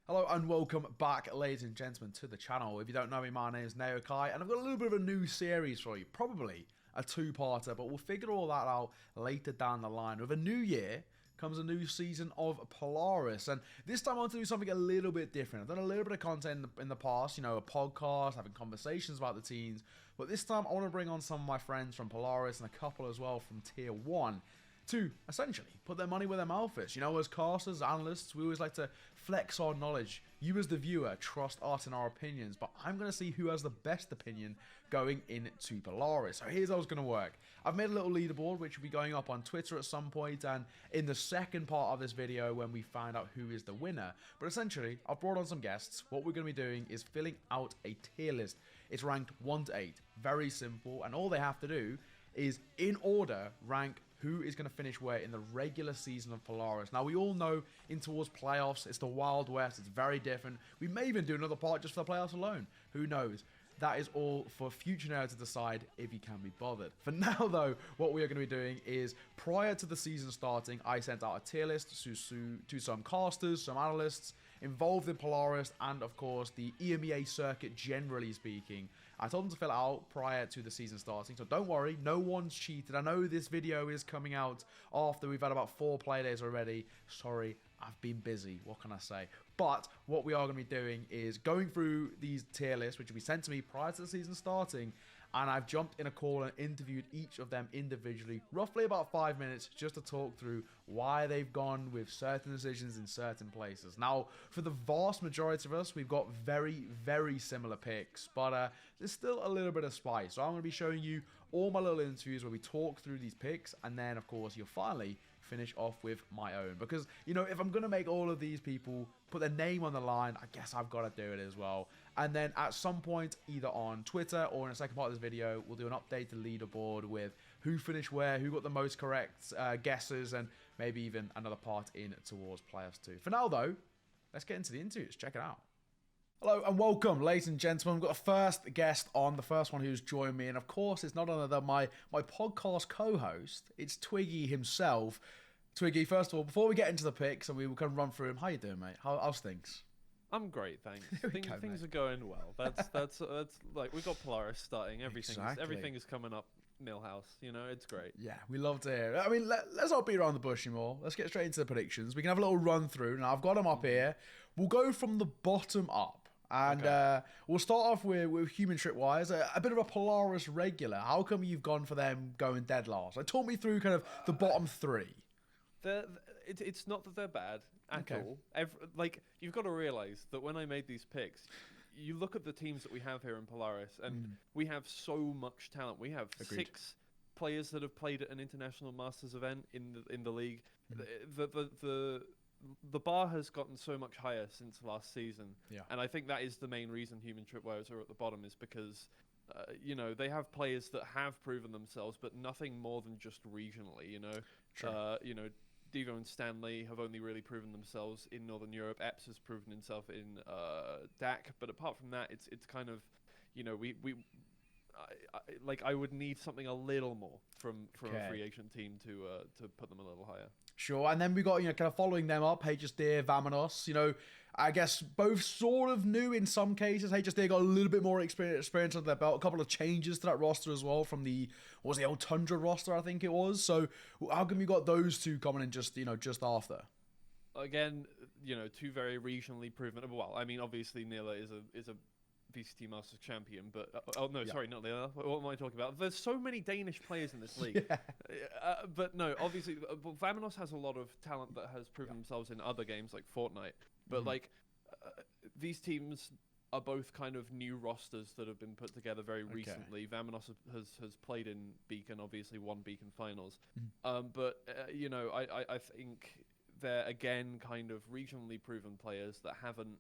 Hello and welcome back, ladies and gentlemen, to the channel. If you don't know me, my name is Naokai, and I've got a little bit of a new series for you. Probably a two-parter, but we'll figure all that out later down the line. With a new year comes a new season of Polaris, and this time I want to do something a little bit different. I've done a little bit of content in the past, you know, a podcast, having conversations about the teams, but this time I want to bring on some of my friends from Polaris and a couple as well from Tier 1 to essentially put their money where their mouth is. You know, as casters, analysts, we always like to flex our knowledge. You as the viewer trust us in our opinions, but I'm going to see who has the best opinion going into Polaris. So here's how it's going to work. I've made a little leaderboard which will be going up on Twitter at some point, and in the second part of this video when we find out who is the winner. But essentially, I've brought on some guests. What we're going to be doing is filling out a tier list. It's ranked 1 to 8. Very simple, and all they have to do is, in order, rank who is going to finish where in the regular season of Polaris. Now, we all know in towards playoffs, it's the Wild West, it's very different. We may even do another part just for the playoffs alone. Who knows? That is all for future Nerd to decide if he can be bothered. For now, though, what we are going to be doing is, prior to the season starting, I sent out a tier list to some casters, some analysts involved in Polaris, and of course, the EMEA circuit, generally speaking. I told them to fill it out prior to the season starting, so don't worry, no one's cheated. I know this video is coming out after we've had about 4 play days already. Sorry, I've been busy, what can I say? But what we are going to be doing is going through these tier lists, which will be sent to me prior to the season starting, and I've jumped in a call and interviewed each of them individually, roughly about 5 minutes, just to talk through why they've gone with certain decisions in certain places. Now, for the vast majority of us, we've got very, very similar picks, but there's still a little bit of spice. So I'm going to be showing you all my little interviews where we talk through these picks, and then, of course, you'll finally finish off with my own. Because, you know, if I'm going to make all of these people put their name on the line, I guess I've got to do it as well. And then at some point, either on Twitter or in the second part of this video, we'll do an updated leaderboard with who finished where, who got the most correct guesses, and maybe even another part in towards Players 2. For now, though, let's get into the interviews. Check it out. Hello and welcome, ladies and gentlemen. We've got a first guest on, the first one who's joined me, and of course it's not another than my podcast co-host. It's Twiggy himself. Twiggy, first of all, before we get into the picks and we will kind of run through them, how you doing, mate? How's things? I'm great, thanks. Things are going well. That's like, we've got Polaris starting. Everything is coming up Millhouse. You know, it's great. Yeah, we love to hear it. I mean, let's not beat around the bush anymore. Let's get straight into the predictions. We can have a little run through. Now, I've got them up here. We'll go from the bottom up. And we'll start off with Human Tripwires, a bit of a Polaris regular. How come you've gone for them going dead last? Like, talk me through kind of the bottom 3. It's not that they're bad at all. Like, you've got to realize that when I made these picks, you look at the teams that we have here in Polaris, and we have so much talent. We have Agreed. 6 players that have played at an international masters event in the league. The bar has gotten so much higher since last season, and I think that is the main reason Human Tripwires are at the bottom, is because you know, they have players that have proven themselves, but nothing more than just regionally. You know, you know, Devo and Stanley have only really proven themselves in Northern Europe. Epps has proven himself in DAC, but apart from that, it's kind of, you know, I would need something a little more from a free agent team to put them a little higher. Sure, and then we got, you know, kind of following them up, HazzaJC, Vamonos. You know, I guess both sort of new in some cases. HazzaJC got a little bit more experience under their belt. A couple of changes to that roster as well from the, what was the old Tundra roster, I think it was. So how come you got those two coming in just, you know, just after? Again, you know, 2 very regionally proven. Well, I mean, obviously Nila is a VCT Masters champion, but sorry, not Nila. What am I talking about? There's so many Danish players in this league. But no, obviously, Vamonos has a lot of talent that has proven themselves in other games like Fortnite. But like, these teams are both kind of new rosters that have been put together very recently. Vamonos has played in Beacon, obviously won Beacon finals. But you know, I think they're again kind of regionally proven players that haven't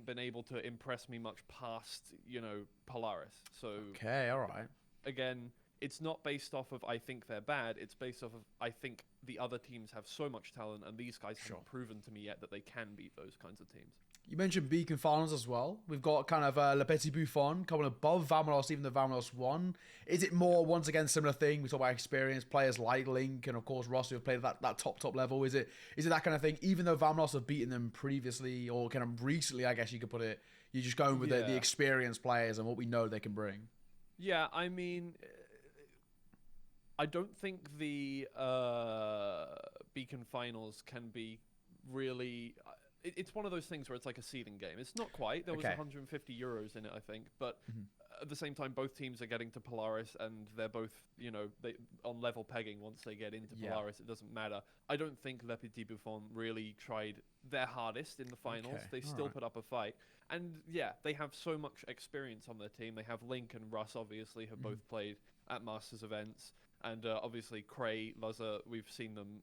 been able to impress me much past, you know, Polaris. So all right. Again, it's not based off of I think they're bad. It's based off of I think the other teams have so much talent, and these guys haven't proven to me yet that they can beat those kinds of teams. You mentioned Beacon Finals as well. We've got kind of Le Petit Buffon coming above Vamonos, even though Vamonos won. Is it more, once again, similar thing? We talk about experience, players like Link and, of course, Ross, who have played at that top level. Is it that kind of thing? Even though Vamonos have beaten them previously, or kind of recently, I guess you could put it, you're just going with the experienced players and what we know they can bring. Yeah, I mean, I don't think the Beacon Finals can be really... It's one of those things where it's like a seeding game. It's not quite. There was 150 euros in it, I think. But at the same time, both teams are getting to Polaris, and they're both, they on level pegging once they get into Polaris. It doesn't matter. I don't think Le Petit Buffon really tried their hardest in the finals. They still put up a fight. And yeah, they have so much experience on their team. They have Link and Russ, obviously, have both played at Masters events. And obviously, Cray, Hazza, we've seen them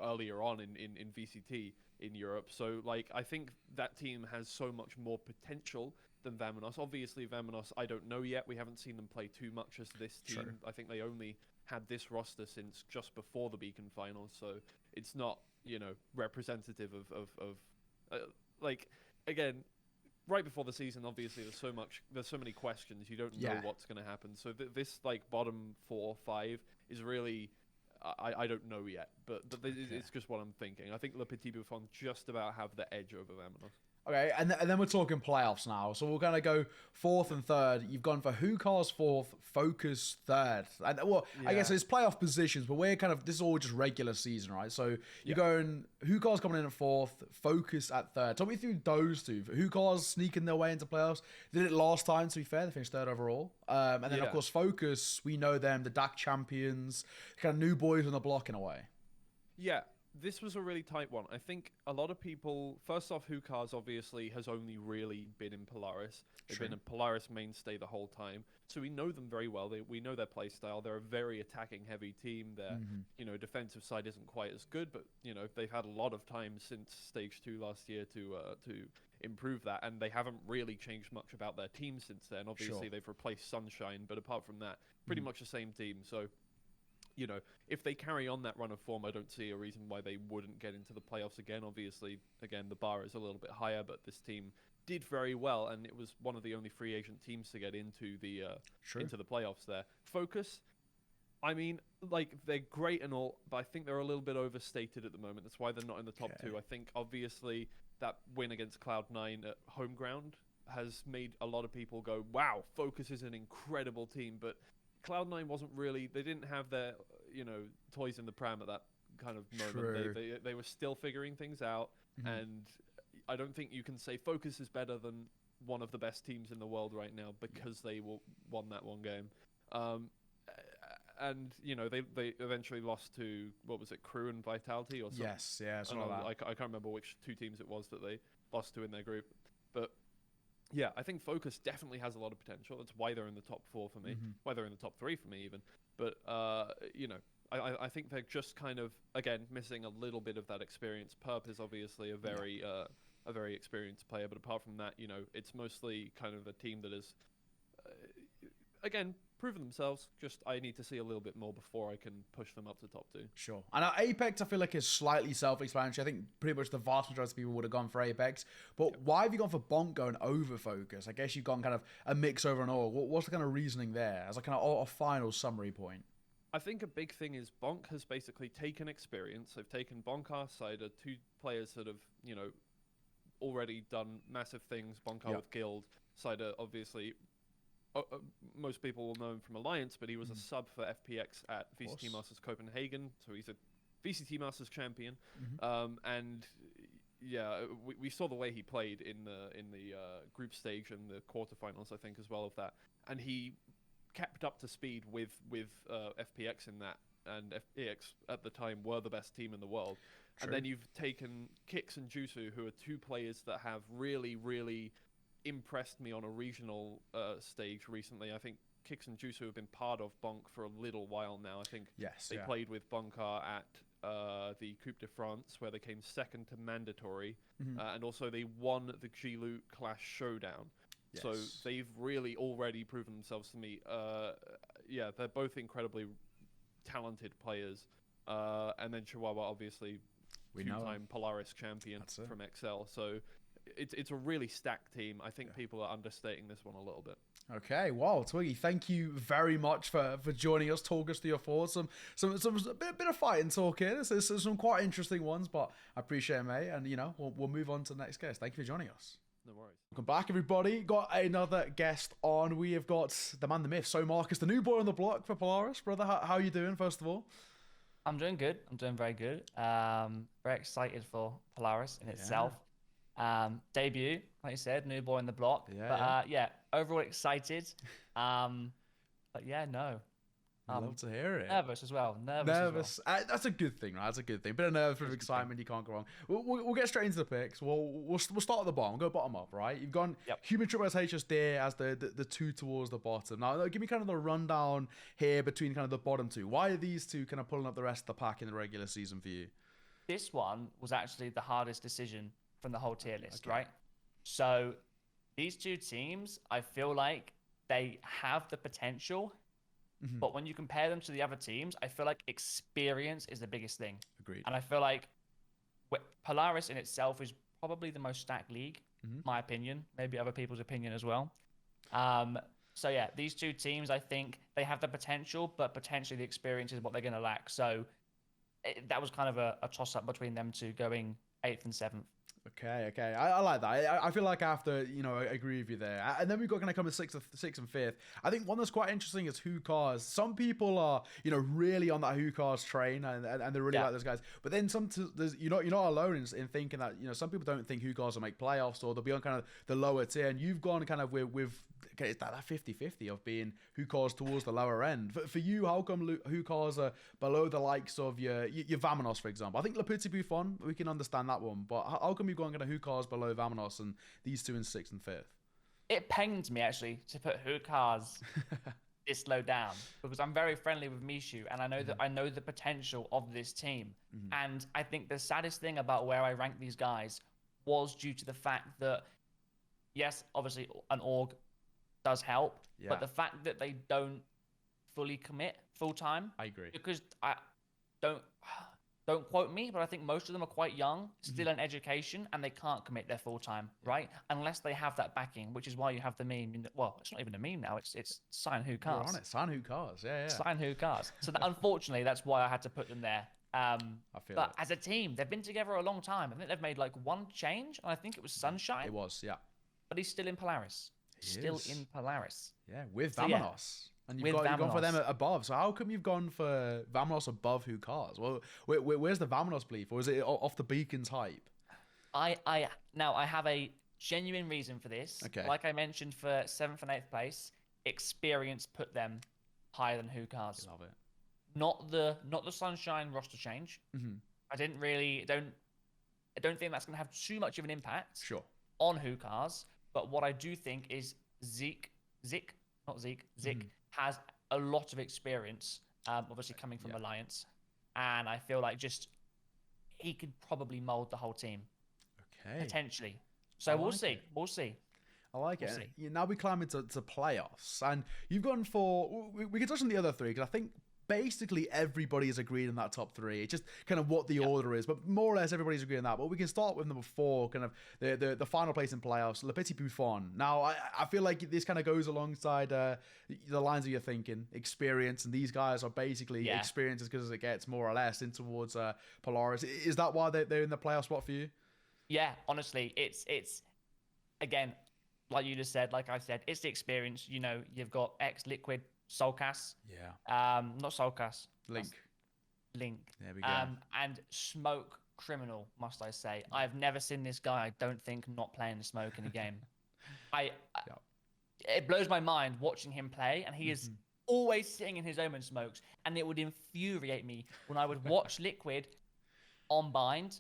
earlier on in VCT in Europe. So like I think that team has so much more potential than Vamonos. Obviously Vamonos, I don't know yet. We haven't seen them play too much as this team. True. I think they only had this roster since just before the Beacon Finals, so it's not representative of like, again, right before the season, obviously there's so many questions. You don't know what's going to happen. So this like bottom 4 or 5 is really I don't know yet, but it's just what I'm thinking. I think Le Petit Buffon just about have the edge over Vamonos. Okay, and then we're talking playoffs now. So we're going to go 4th and 3rd. You've gone for Hukar's 4th, Focus 3rd. And I guess it's playoff positions, but this is all just regular season, right? So you're going, Hukar's coming in at 4th, Focus at 3rd. Talk me through those two. Hukar's sneaking their way into playoffs. Did it last time, to be fair. They finished 3rd overall. And then, of course, Focus, we know them, the DAC champions, kind of new boys on the block in a way. Yeah. This was a really tight one. I think a lot of people... First off, Hukar's obviously has only really been in Polaris. They've been a Polaris mainstay the whole time. So we know them very well. We know their play style. They're a very attacking-heavy team. Their defensive side isn't quite as good, but they've had a lot of time since Stage 2 last year to improve that, and they haven't really changed much about their team since then. Obviously, they've replaced Sunshine, but apart from that, pretty much the same team. So... if they carry on that run of form, I don't see a reason why they wouldn't get into the playoffs again. Obviously, again, the bar is a little bit higher, but this team did very well, and it was one of the only free agent teams to get into the playoffs there. Focus, I mean, like, they're great and all, but I think they're a little bit overstated at the moment. That's why they're not in the top 2. I think, obviously, that win against Cloud9 at home ground has made a lot of people go, wow, Focus is an incredible team, but Cloud9 wasn't really... They didn't have their, toys in the pram at that kind of moment. They were still figuring things out, and I don't think you can say Focus is better than one of the best teams in the world right now because they won that one game. And, they eventually lost to, what was it, Crew and Vitality or something? Yes, yeah, something like that. I can't remember which 2 teams it was that they lost to in their group. But... yeah, I think Focus definitely has a lot of potential. That's why they're in the top 4 for me, why they're in the top 3 for me even. But, I think they're just kind of, again, missing a little bit of that experience. Perp is obviously a very experienced player, but apart from that, it's mostly kind of a team that is, again, proven themselves. Just I need to see a little bit more before I can push them up to top 2. Sure. And Apex, I feel like, is slightly self-explanatory. I think pretty much the vast majority of people would have gone for Apex. But why have you gone for Bonk going over Focus? I guess you've gone kind of a mix over and all. What's the kind of reasoning there as a kind of a final summary point? I think a big thing is Bonk has basically taken experience. They've taken Bonkar, Cider, 2 players that have, already done massive things. Bonkar with Guild, Cider, obviously... most people will know him from Alliance, but he was a sub for FPX at VCT Masters Copenhagen, so he's a VCT Masters champion. And yeah, we saw the way he played in the group stage and the quarterfinals, I think, as well of that. And he kept up to speed with FPX in that, and FPX at the time were the best team in the world. True. And then you've taken Kix and Jusu, who are 2 players that have really, really impressed me on a regional stage recently. I think Kix and Jusu have been part of Bonk for a little while now. I think they played with Bonkar at the Coupe de France, where they came 2nd to mandatory, and also they won the G-Loot Clash Showdown. Yes. So they've really already proven themselves to me. yeah, they're both incredibly talented players. And then Chihuahua, obviously, two-time Polaris champion from XL. So it's a really stacked team. I think people are understating this one a little bit. Okay, well, Twiggy, thank you very much for joining us, talk us through your thoughts, a bit of fighting talk here. There's some quite interesting ones, but I appreciate it, mate. And we'll move on to the next guest. Thank you for joining us. No worries. Welcome back, everybody. Got another guest on. We have got the man, the myth, SoMarcus, the new boy on the block for Polaris. Brother, how are you doing, first of all? I'm doing good. I'm doing very good. Very excited for Polaris in itself. Debut, like you said, new boy on the block. Overall excited. But yeah, no. Love to hear it. Nervous as well. Nervous. That's a good thing, right? That's a good thing. Bit of nerves, bit of excitement. You can't go wrong. We'll get straight into the picks. We'll start at the bottom. We'll go bottom up, right? You've gone Human Triple HSD as the two towards the bottom. Now, give me kind of the rundown here between kind of the bottom two. Why are these two kind of pulling up the rest of the pack in the regular season for you? This one was actually the hardest decision from the whole tier list, right? So these two teams, I feel like they have the potential. But when you compare them to the other teams, I feel like experience is the biggest thing. Agreed. And I feel like Polaris in itself is probably the most stacked league, my opinion. Maybe other people's opinion as well. So yeah, these two teams, I think they have the potential, but potentially the experience is what they're going to lack. So that was kind of a toss-up between them two going 8th and 7th. Okay. I like that. I feel like I have to, agree with you there. And then we've got kind of come in 6th and 5th. I think one that's quite interesting is Who Cars. Some people are, really on that Who Cars train and they really like those guys. But then you're not alone in thinking that, some people don't think Who Cars will make playoffs or they'll be on kind of the lower tier. And you've gone kind of with it's that 50-50 of being Who Cars towards the lower end. For you, how come Who Cars are below the likes of your Vamonos, for example? I think Le Petit Buffon, we can understand that one. But how come you've gone kind of Who Cars below Vamonos and these two in 6th and 5th? It pains me, actually, to put Who Cars this low down because I'm very friendly with Mishu and I know that I know the potential of this team. And I think the saddest thing about where I rank these guys was due to the fact that, yes, obviously an org does help, but the fact that they don't fully commit full time. I agree. Because I don't quote me, but I think most of them are quite young, still in education, and they can't commit their full time, right? Unless they have that backing, which is why you have the meme. Well, it's not even a meme now. It's sign Who Cars. You're on it. Sign Who Cars. Yeah. Sign Who Cars. So unfortunately, that's why I had to put them there. I feel but as a team, they've been together a long time. I think they've made like one change, and I think it was Sunshine. It was, yeah. But he's still in Polaris. In Polaris. Yeah, with Vamonos. And you've gone for them above. So how come you've gone for Vamonos above Who Cars? Well, where's the Vamonos belief? Or is it off the Beacon's hype? Now, I have a genuine reason for this. Okay. Like I mentioned for 7th and 8th place, experience put them higher than Who Cars. Love it. Not the Sunshine roster change. I don't think that's going to have too much of an impact on Who Cars. But what I do think is Zik has a lot of experience, obviously coming from Alliance. And I feel like he could probably mold the whole team. Okay. Potentially. So we'll see. We'll see. I like it. Now we climb into playoffs. And you've gone for... We can touch on the other three, because I think basically everybody is agreed on that top 3. It's just kind of what the order is, but more or less everybody's agreed on that. But we can start with number 4, kind of the final place in playoffs, Le Petit Buffon. Now, I feel like this kind of goes alongside the lines of your thinking, experience, and these guys are basically experienced as good as it gets, more or less, in towards Polaris. Is that why they're in the playoff spot for you? Yeah, honestly, it's again, like you just said, like I said, it's the experience. You've got ex-Liquid, SoulCas. Not SoulCas. Link. There we go. And Smoke Criminal, must I say. I've never seen this guy, I don't think, not playing the Smoke in a game. It blows my mind watching him play, and he is always sitting in his own smokes, and it would infuriate me when I would watch Liquid on bind,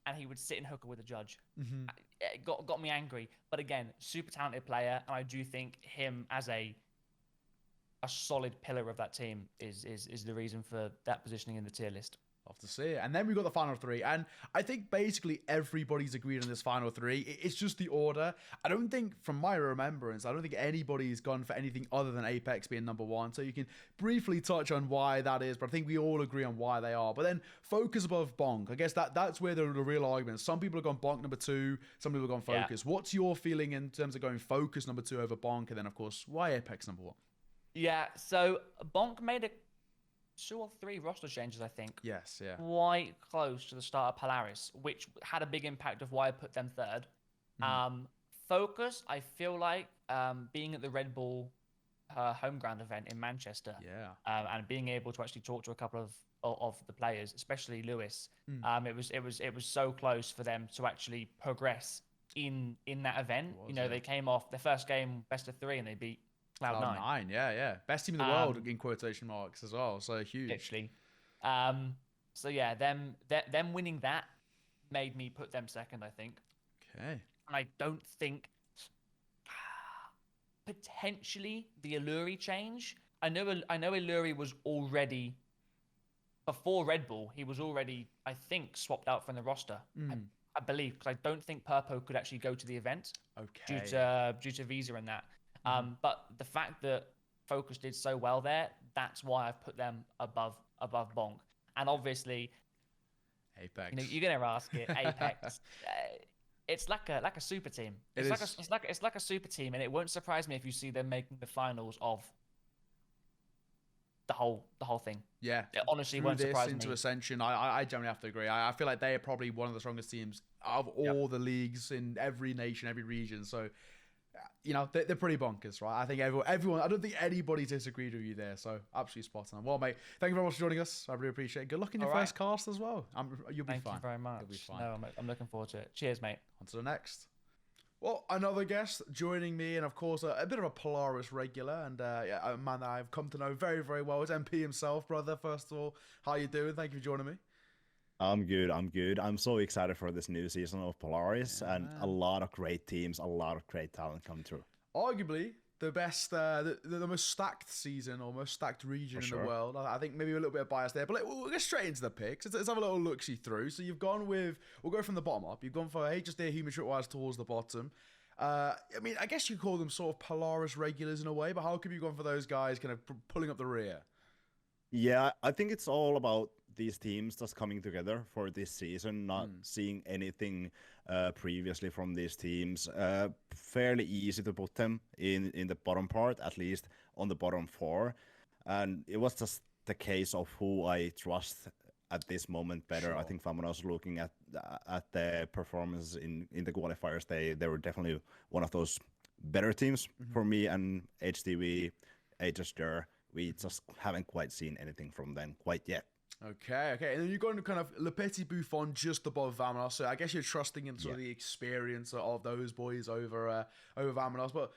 and he would sit in hooker with a judge. It got me angry. But again, super talented player, and I do think him as a solid pillar of that team is the reason for that positioning in the tier list. Love to see it. And then we've got the final three. And I think basically everybody's agreed on this final three. It's just the order. I don't think, from my remembrance, I don't think anybody's gone for anything other than Apex being number one. So you can briefly touch on why that is, but I think we all agree on why they are. But then Focus above Bonk. I guess that's where the real argument is. Some people have gone Bonk number two. Some people have gone Focus. Yeah. What's your feeling in terms of going Focus number two over Bonk? And then, of course, why Apex number one? Yeah, so Bonk made 2 or 3 roster changes, I think. Yes, yeah. Quite close to the start of Polaris, which had a big impact of why I put them third. Focus, I feel like being at the Red Bull home ground event in Manchester, and being able to actually talk to a couple of the players, especially Lewis, it was so close for them to actually progress in that event. They came off their first game best of 3 and they beat Cloud9. Yeah. Best team in the world in quotation marks as well. So huge. Literally. So yeah, them winning that made me put them second, I think. Okay. And I don't think potentially the Illuri change. I know Illuri was already before Red Bull. He was already, I think, swapped out from the roster. I believe, because I don't think Purpo could actually go to the event due to visa and that. But the fact that Focus did so well there, that's why I've put them above Bonk. And obviously, Apex. You're gonna ask it. Apex. It's like a super team. It's like a super team, and it won't surprise me if you see them making the finals of the whole thing. Yeah, it honestly won't surprise me. Into Ascension, I generally have to agree. I feel like they are probably one of the strongest teams of all the leagues in every nation, every region. So. They're pretty bonkers, right? I think everyone, I don't think anybody disagreed with you there. So absolutely spot on. Well, mate, thank you very much for joining us. I really appreciate it. Good luck in your first cast as well. You'll be fine. Thank you very much. You'll be fine. No, I'm looking forward to it. Cheers, mate. On to the next. Well, another guest joining me, and of course, a bit of a Polaris regular, and a man that I've come to know very, very well. It's MP himself, brother. First of all, how you doing? Thank you for joining me. I'm good. I'm so excited for this new season of Polaris, and a lot of great teams, a lot of great talent coming through. Arguably the best, the most stacked season or most stacked region in the world. I think maybe a little bit of bias there, but we'll get straight into the picks. Let's have a little look-see through. So you've gone with, we'll go from the bottom up. You've gone for HSD Human Tripwires towards the bottom. I mean, I guess you call them sort of Polaris regulars in a way, but how come you've gone for those guys kind of pulling up the rear? Yeah, I think it's all about these teams just coming together for this season, not seeing anything previously from these teams. Fairly easy to put them in the bottom part, at least on the bottom 4. And it was just the case of who I trust at this moment better. Sure. I think Vamonos, looking at the performance in the qualifiers, they were definitely one of those better teams for me, and HTV, HSD. We just haven't quite seen anything from them quite yet. Okay. And then you're going to kind of Le Petit Buffon just above Vamonos. So I guess you're trusting in sort of the experience of those boys over Vamonos. But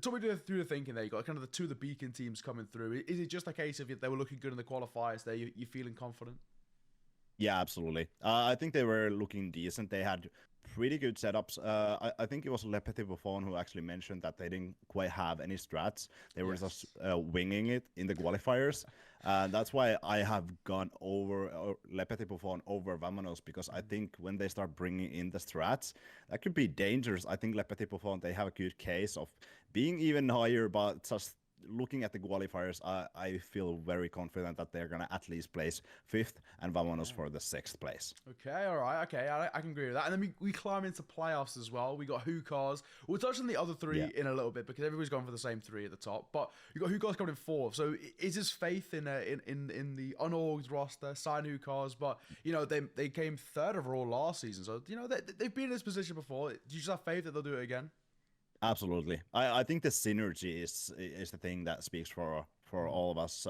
talk me through the thinking there. You got kind of the 2 of the beacon teams coming through. Is it just a case of they were looking good in the qualifiers there? You feeling confident? Yeah, absolutely. I think they were looking decent. They had pretty good setups. I think it was Le Petit Buffon who actually mentioned that they didn't quite have any strats. They were just winging it in the qualifiers. That's why I have gone over Le Petit Buffon over Vamonos, because I think when they start bringing in the strats, that could be dangerous. I think Le Petit Buffon, they have a good case of being even higher, but just looking at the qualifiers, I feel very confident that they're going to at least place 5th and Vamonos for the 6th place. Okay, all right. Okay, I can agree with that. And then we climb into playoffs as well. We got Hookahs. We'll touch on the other 3 in a little bit, because everybody's gone for the same 3 at the top. But you got Hookahs coming in 4th. So is this faith in the unorged roster, sign Hookahs? But, they came 3rd overall last season. So, they've been in this position before. Do you just have faith that they'll do it again? Absolutely. I think the synergy is the thing that speaks for all of us,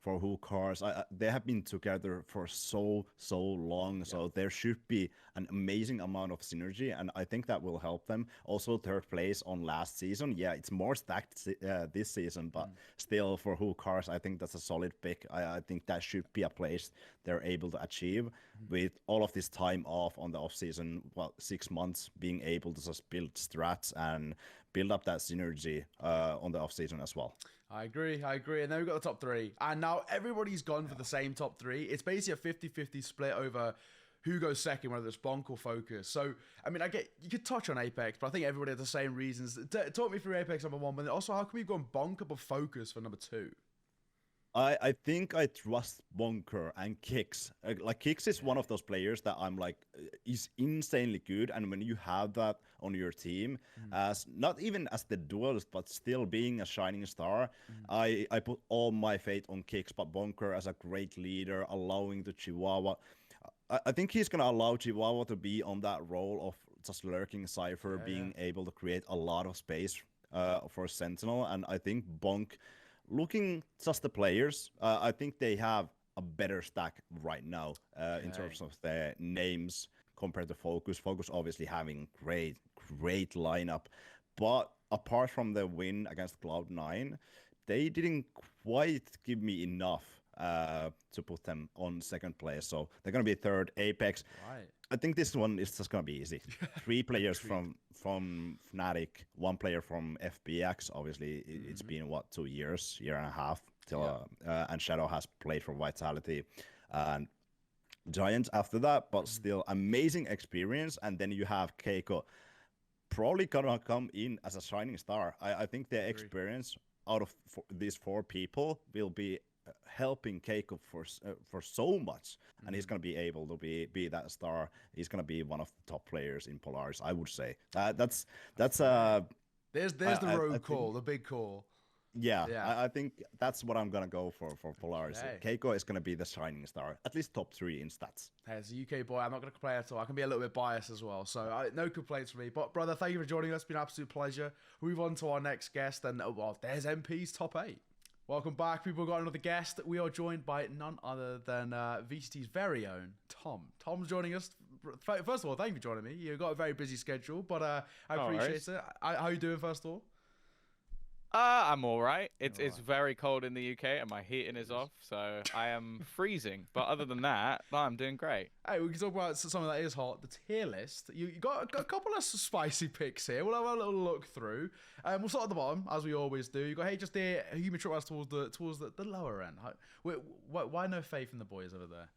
for Hookahs. They have been together for so long, so there should be an amazing amount of synergy, and I think that will help them. Also, 3rd place on last season. Yeah, it's more stacked this season, but still for Hookahs, I think that's a solid pick. I think that should be a place they're able to achieve with all of this time off on the off season. Well, 6 months, being able to just build strats and build up that synergy on the off season as well. I agree. And then we've got the top 3. And now everybody's gone for the same top 3. It's basically a 50-50 split over who goes second, whether it's Bonk or Focus. So, I mean, you could touch on Apex, but I think everybody has the same reasons. Talk me through Apex number 1, but also how come you've gone Bonk above Focus for number 2? I think I trust Bonker and Kicks. Like Kicks is one of those players that I'm like, is insanely good. And when you have that on your team, as not even as the duelist, but still being a shining star, I put all my faith on Kicks. But Bonker as a great leader, allowing the Chihuahua, I think he's gonna allow Chihuahua to be on that role of just lurking Cypher, being able to create a lot of space for Sentinel. And I think Bonk, looking just the players, I think they have a better stack right now in terms of their names compared to Focus. Focus obviously having great lineup, but apart from the win against Cloud9, they didn't quite give me enough to put them on second place. So they're gonna be third. Apex. Right. I think this one is just gonna be easy. 3 players from Fnatic, 1 player from FBX. Obviously, it's been what, 2 years, year and a half till and Shadow has played for Vitality and Giants after that, but still amazing experience. And then you have Keiko, probably gonna come in as a shining star. I think the experience out of these 4 people will be helping Keiko for so much, and he's gonna be able to be that star. He's gonna be one of the top players in Polaris, I would say. That's there's the road call, the big call. Yeah. I think that's what I'm gonna go for Polaris. Keiko is gonna be the shining star, at least top 3 in stats. Hey, as a UK boy, I'm not gonna complain at all. I can be a little bit biased as well, so no complaints from me. But brother, thank you for joining us. It's been an absolute pleasure. We'll move on to our next guest, and there's MP's top 8. Welcome back, people. We've got another guest. We are joined by none other than VCT's very own Tom. Tom's joining us. First of all, thank you for joining me. You've got a very busy schedule, but I appreciate it. How are you doing, first of all? I'm all right. It's very cold in the UK and my heating is off, so I am freezing. But other than that, I'm doing great. Hey, we can talk about something that is hot, the tier list. You got a couple of spicy picks here. We'll have a little look through. We'll start at the bottom, as we always do. You got, hey, just there, human trip towards the lower end. Why no faith in the boys over there?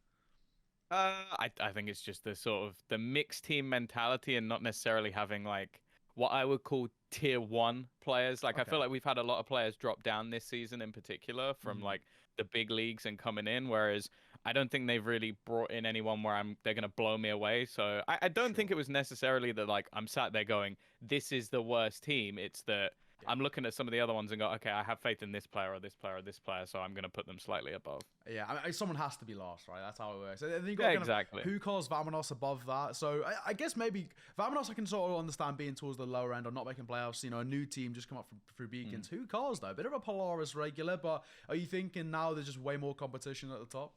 I think it's just the sort of the mixed team mentality and not necessarily having like what I would call tier 1 players. Like I feel like we've had a lot of players drop down this season in particular from like the big leagues and coming in, whereas I don't think they've really brought in anyone where they're gonna blow me away. So I don't think it was necessarily that like I'm sat there going, this is the worst team. It's that I'm looking at some of the other ones and go, okay, I have faith in this player or this player or this player, so I'm going to put them slightly above. Yeah, I mean, someone has to be last, right? That's how it works. And then you got exactly. Who calls Vamonos above that? So I guess maybe Vamonos I can sort of understand being towards the lower end or not making playoffs. You know, a new team just come up through Beacons. Who calls though? A bit of a Polaris regular, but are you thinking now there's just way more competition at the top?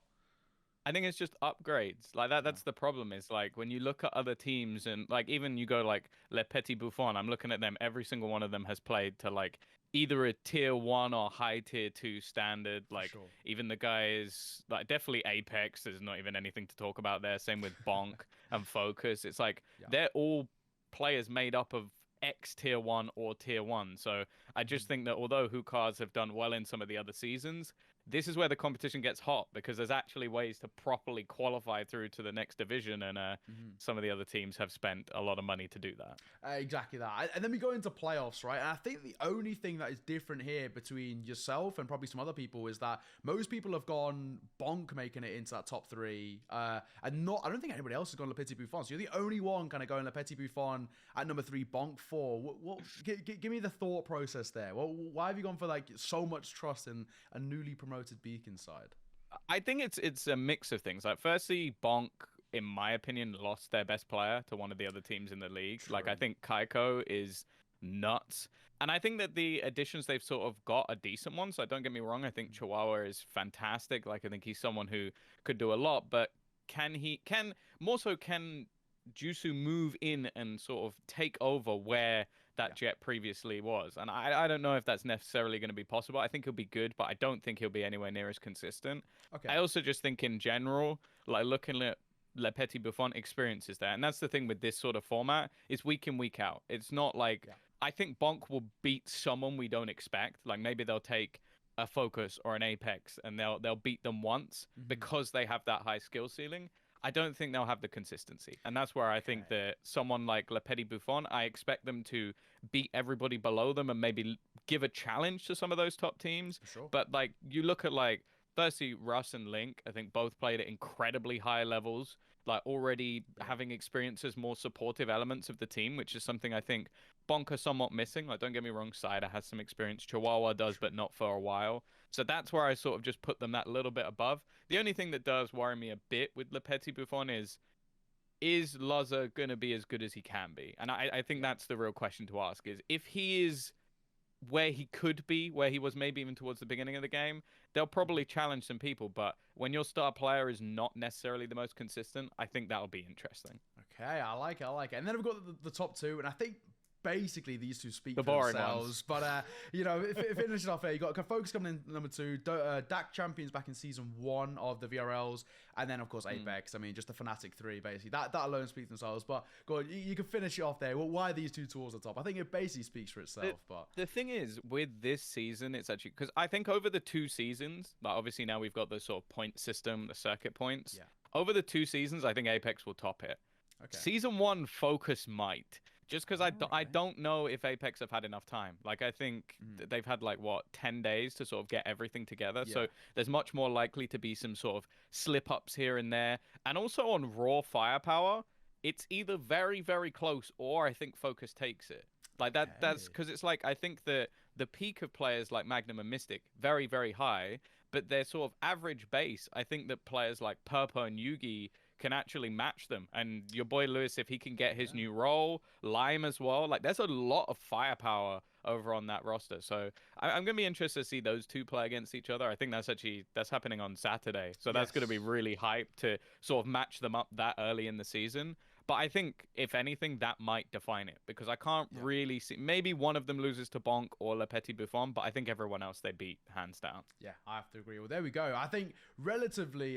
I think it's just upgrades. Like that's the problem is like when you look at other teams and like even you go like Le Petit Buffon, I'm looking at them, every single one of them has played to like either a tier 1 or high tier 2 standard. Like even the guys like definitely Apex, there's not even anything to talk about there. Same with Bonk and Focus. It's like they're all players made up of X tier 1 or tier 1. So I just think that although Hookahs have done well in some of the other seasons, this is where the competition gets hot because there's actually ways to properly qualify through to the next division, and some of the other teams have spent a lot of money to do that. Exactly that. And then we go into playoffs, right? And I think the only thing that is different here between yourself and probably some other people is that most people have gone Bonk making it into that top 3, and I don't think anybody else has gone Le Petit Buffon. So you're the only one kind of going Le Petit Buffon at number 3, Bonk 4. Give me the thought process there. Why have you gone for like so much trust in a newly promoted Beacon side? I think it's a mix of things. Like firstly, Bonk, in my opinion, lost their best player to one of the other teams in the league. True. Like I think Kaiko is nuts. And I think that the additions they've sort of got are decent ones. So don't get me wrong, I think Chihuahua is fantastic. Like I think he's someone who could do a lot, but can Jusu move in and sort of take over where that Jet previously was? And I don't know if that's necessarily going to be possible. I think he'll be good, but I don't think he'll be anywhere near as consistent. I also just think in general, like looking at Le Petit Buffon, experience is there. And that's the thing with this sort of format, is week in, week out. It's not like I think Bonk will beat someone we don't expect. Like maybe they'll take a Focus or an Apex and they'll beat them once because they have that high skill ceiling. I don't think they'll have the consistency. And that's where I think that someone like Le Petit Buffon, I expect them to beat everybody below them and maybe give a challenge to some of those top teams. Sure. But like you look at like, firstly, Russ and Link, I think both played at incredibly high levels, like already having experience as more supportive elements of the team, which is something I think Bonk are somewhat missing. Like, don't get me wrong, Cider has some experience. Chihuahua does, but not for a while. So that's where I sort of just put them that little bit above. The only thing that does worry me a bit with Le Petit Buffon is Lazza going to be as good as he can be? And I think that's the real question to ask is if he is where he could be, where he was maybe even towards the beginning of the game, they'll probably challenge some people. But when your star player is not necessarily the most consistent, I think that'll be interesting. Okay, I like it. And then we've got the top two, and I think basically these two speak The for boring themselves. ones. But, finishing off here, you got Focus coming in number 2, DAC champions back in season 1 of the VRLs, and then, of course, Apex. I mean, just the Fnatic 3, basically. That alone speaks for themselves. But, go on, you can finish it off there. Well, why are these two towards the top? I think it basically speaks for itself. But the thing is, with this season, it's actually... Because I think over the 2 seasons, like obviously now we've got the sort of point system, the circuit points. Yeah. Over the 2 seasons, I think Apex will top it. Okay. Season 1, Focus might. Just because I don't know if Apex have had enough time. Like, I think they've had, 10 days to sort of get everything together. Yeah. So there's much more likely to be some sort of slip-ups here and there. And also on raw firepower, it's either very, very close or I think Focus takes it. Like, that's because it's like, I think the peak of players like Magnum and Mystic, very, very high. But their sort of average base, I think that players like Purpo and Yugi can actually match them. And your boy Lewis, if he can get his new role, Lime as well, like there's a lot of firepower over on that roster. So I'm going to be interested to see those two play against each other. I think that's happening on Saturday. So that's going to be really hyped to sort of match them up that early in the season. But I think, if anything, that might define it. Because I can't really see... Maybe one of them loses to Bonk or Le Petit Buffon, but I think everyone else they beat, hands down. Yeah, I have to agree. Well, there we go. I think relatively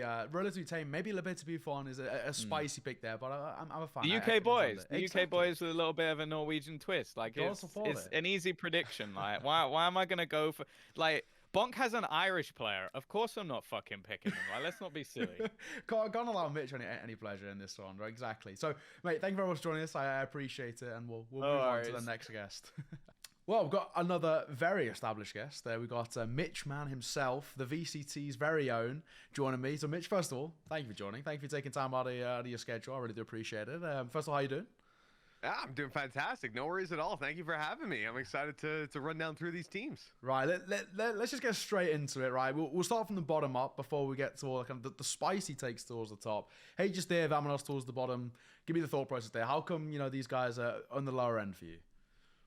tame. Maybe Le Petit Buffon is a spicy pick there, but I'm a fan. The UK boys. The UK boys with a little bit of a Norwegian twist. Like, it's an easy prediction. Like, why am I going to go for... Like... Bonk has an Irish player. Of course I'm not fucking picking him. Right? Let's not be silly. Can't allow Mitch any pleasure in this one. Right? Exactly. So, mate, thank you very much for joining us. I appreciate it, and we'll move on to the next guest. Well, we've got another very established guest there. We've got Mitchman himself, the VCT's very own, joining me. So, Mitch, first of all, thank you for joining. Thank you for taking time out of your schedule. I really do appreciate it. First of all, how you doing? Yeah, I'm doing fantastic. No worries at all. Thank you for having me. I'm excited to run down through these teams. Right, let's just get straight into it, right? We'll start from the bottom up before we get to all kind of the spicy takes towards the top. Hey, just there, Vamanos towards the bottom. Give me the thought process there. How come, these guys are on the lower end for you?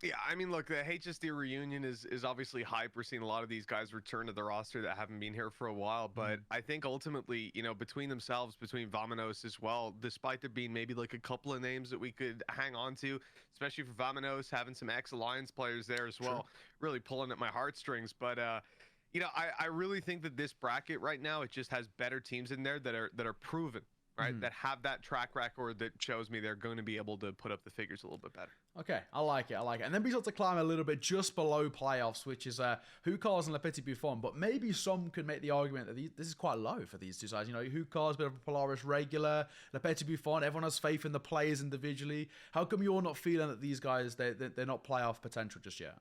Yeah, I mean, look, the HSD reunion is obviously hype. We're seeing a lot of these guys return to the roster that haven't been here for a while. But I think ultimately, between themselves, between Vamanos as well, despite there being maybe like a couple of names that we could hang on to, especially for Vamanos, having some ex-Alliance players there as well, really pulling at my heartstrings. But, I really think that this bracket right now, it just has better teams in there that are proven. Right, that have that track record that shows me they're going to be able to put up the figures a little bit better. Okay, I like it. And then we start to climb a little bit just below playoffs, which is Hookahs and Le Petit Buffon. But maybe some could make the argument that this is quite low for these two sides. Hookahs, bit of a Polaris regular, Le Petit Buffon, everyone has faith in the players individually. How come you're not feeling that these guys, they're not playoff potential just yet?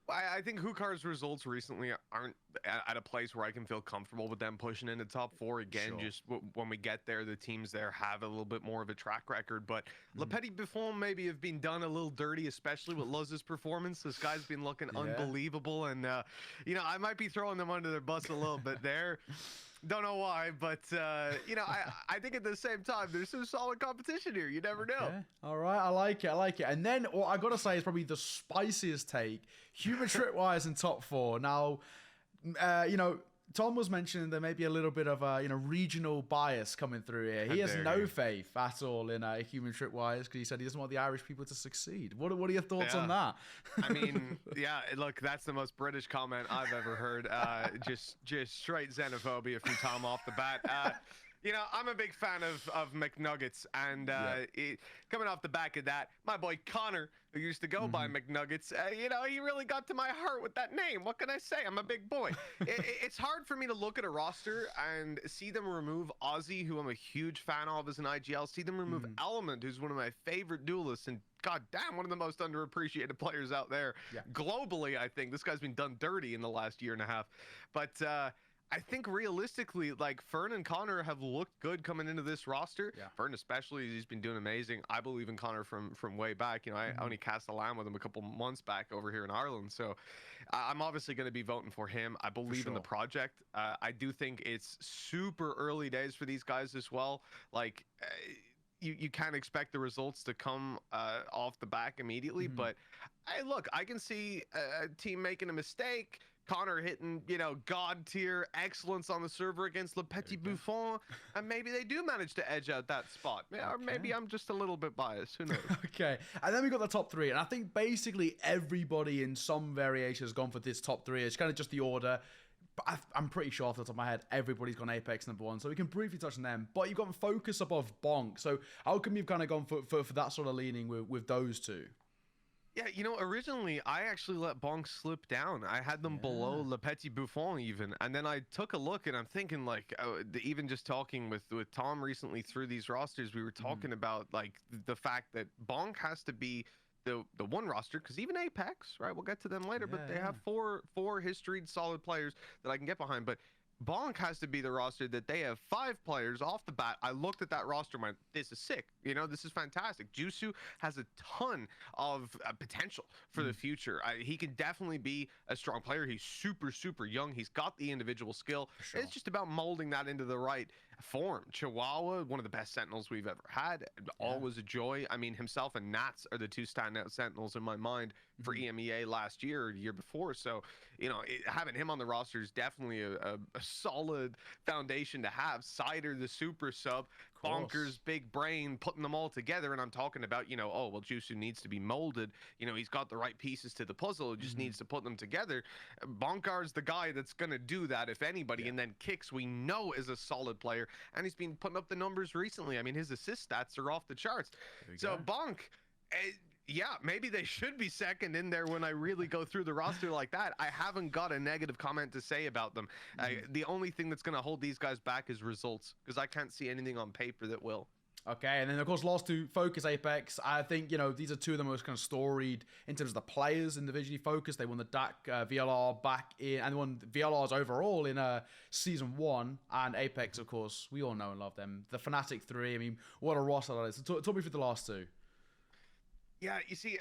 I think Hookah's results recently aren't at a place where I can feel comfortable with them pushing into top 4 again. Just when we get there, the teams there have a little bit more of a track record. But Le Petit Buffon maybe have been done a little dirty, especially with Luz's performance. This guy's been looking unbelievable, and I might be throwing them under their bus a little bit there. Don't know why, but I think at the same time there's some solid competition here. You never know. Okay. All right, I like it. And then what I gotta say is probably the spiciest take, human tripwires in top 4. Now, Tom was mentioning there may be a little bit of a regional bias coming through here. He has no faith at all in human tripwires because he said he doesn't want the Irish people to succeed. What are your thoughts on that? I mean, look, that's the most British comment I've ever heard. Just straight xenophobia from Tom off the bat. You know, I'm a big fan of McNuggets, and coming off the back of that, my boy Connor, who used to go by McNuggets, you know, he really got to my heart with that name. What can I say? I'm a big boy. It's hard for me to look at a roster and see them remove Ozzy, who I'm a huge fan of as an IGL, see them remove Element, who's one of my favorite duelists, and god damn, one of the most underappreciated players out there. Globally, I think. This guy's been done dirty in the last year and a half. But I think realistically, like, Fern and Connor have looked good coming into this roster. Fern especially, he's been doing amazing. I believe in Connor from way back. You know, I only cast a lamb with him a couple months back over here in Ireland. So I'm obviously going to be voting for him. I believe in the project. I do think it's super early days for these guys as well. Like, you can't expect the results to come off the back immediately. But look, I can see a team making a mistake. Connor hitting, you know, god tier excellence on the server against Le Petit Buffon, and maybe they do manage to edge out that spot. Or maybe I'm just a little bit biased. Who knows? Okay, and then we got the top three, and I think basically everybody in some variation has gone for this top three. It's kind of just the order. But I'm pretty sure off the top of my head, everybody's gone Apex #1, so we can briefly touch on them. But you've got Focus above Bonk, so how come you've kind of gone for that sort of leaning with those two? Yeah, you know, originally I actually let Bonk slip down. I had them below Le Petit Buffon even, and then I took a look, and I'm thinking, like, even just talking with Tom recently through these rosters, we were talking about, like, the fact that Bonk has to be the one roster, because even Apex, right, we'll get to them later, but they have four historied solid players that I can get behind, but Bonk has to be the roster that they have 5 players off the bat. I looked at that roster and went, this is sick. You know, this is fantastic. Jusu has a ton of potential for the future. He can definitely be a strong player. He's super, super young. He's got the individual skill. It's just about molding that into the right form. Chihuahua, one of the best Sentinels we've ever had. Always a joy. I mean, himself and Nats are the 2 standout Sentinels in my mind for EMEA last year or the year before. So, you know, having him on the roster is definitely a solid foundation to have. Cider, the super sub, Bonkers, big brain, putting them all together. And I'm talking about, you know, oh, well, Jusu needs to be molded. You know, he's got the right pieces to the puzzle. He just needs to put them together. Bonkar's the guy that's going to do that, if anybody. And then Kicks, we know, is a solid player. And he's been putting up the numbers recently. I mean, his assist stats are off the charts. So Bonk, yeah, maybe they should be second in there when I really go through the roster like that. I haven't got a negative comment to say about them. The only thing that's going to hold these guys back is results, because I can't see anything on paper that will. Okay, and then of course last two, Focus, Apex. I think, you know, these are two of the most kind of storied in terms of the players individually. Focus, they won the DAC VLR back in, and they won VLRs overall in season 1. And Apex, of course, we all know and love them. The Fnatic 3, I mean, what a roster that is. So talk me through the last two. Yeah, you see,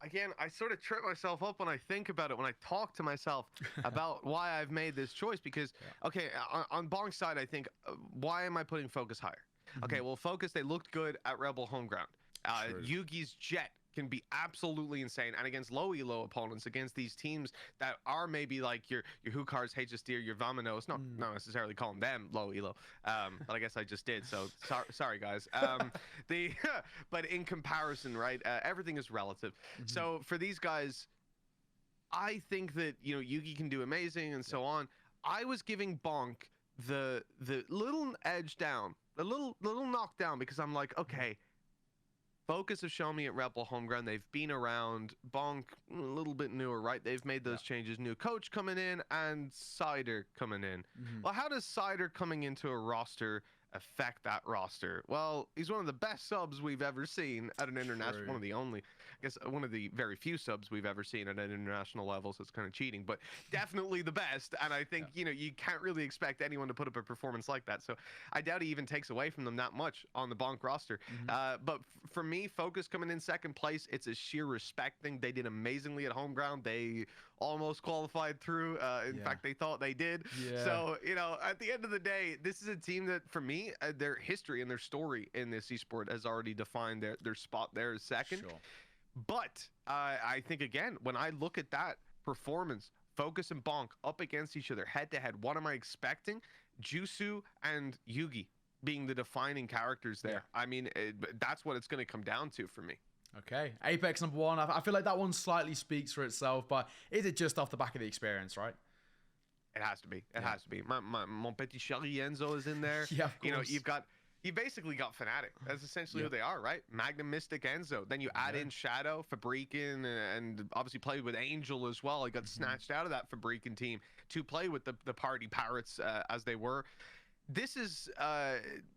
I sort of trip myself up when I think about it, when I talk to myself about why I've made this choice. Because, okay, on Bonk's side, I think, why am I putting Focus higher? Okay, well, Focus, they looked good at Rebel Homeground. Yugi's Jet can be absolutely insane, and against low elo opponents, against these teams that are maybe like your Hukars, HSD, or your Vamanos, not necessarily calling them low elo, but I guess I just did, so sorry guys. But in comparison, right, everything is relative. So for these guys, I think that, you know, Yugi can do amazing and so on. I was giving Bonk the little edge down, a little knockdown, because I'm like, okay, Focus have shown me at Rebel Homeground. They've been around. Bonk, a little bit newer, right? They've made those changes. New coach coming in and Cider coming in. Well, how does Cider coming into a roster affect that roster? Well, he's one of the best subs we've ever seen at an international, one of the only, I guess, one of the very few subs we've ever seen at an international level, so it's kind of cheating, but definitely the best. And I think, you know, you can't really expect anyone to put up a performance like that. So I doubt he even takes away from them that much on the Bonk roster. But for me, Focus coming in second place, it's a sheer respect thing. They did amazingly at home ground. They almost qualified through. In fact, they thought they did. So, you know, at the end of the day, this is a team that, for me, their history and their story in this esport has already defined their spot there as second. But I think, again, when I look at that performance, Focus and Bonk up against each other head to head, what am I expecting? Jusu and Yugi being the defining characters there. I mean, that's what it's going to come down to for me. Okay, Apex #1. I feel like that one slightly speaks for itself, but is it just off the back of the experience, right? It has to be. It has to be. Mon petit chéri Enzo is in there. Yeah, of course. You know, you basically got Fnatic. That's essentially who they are, right? Magnum, Mystic, Enzo. Then you add in Shadow, Fabrican, and obviously played with Angel as well. He got snatched out of that Fabrican team to play with the Party Pirates as they were. This is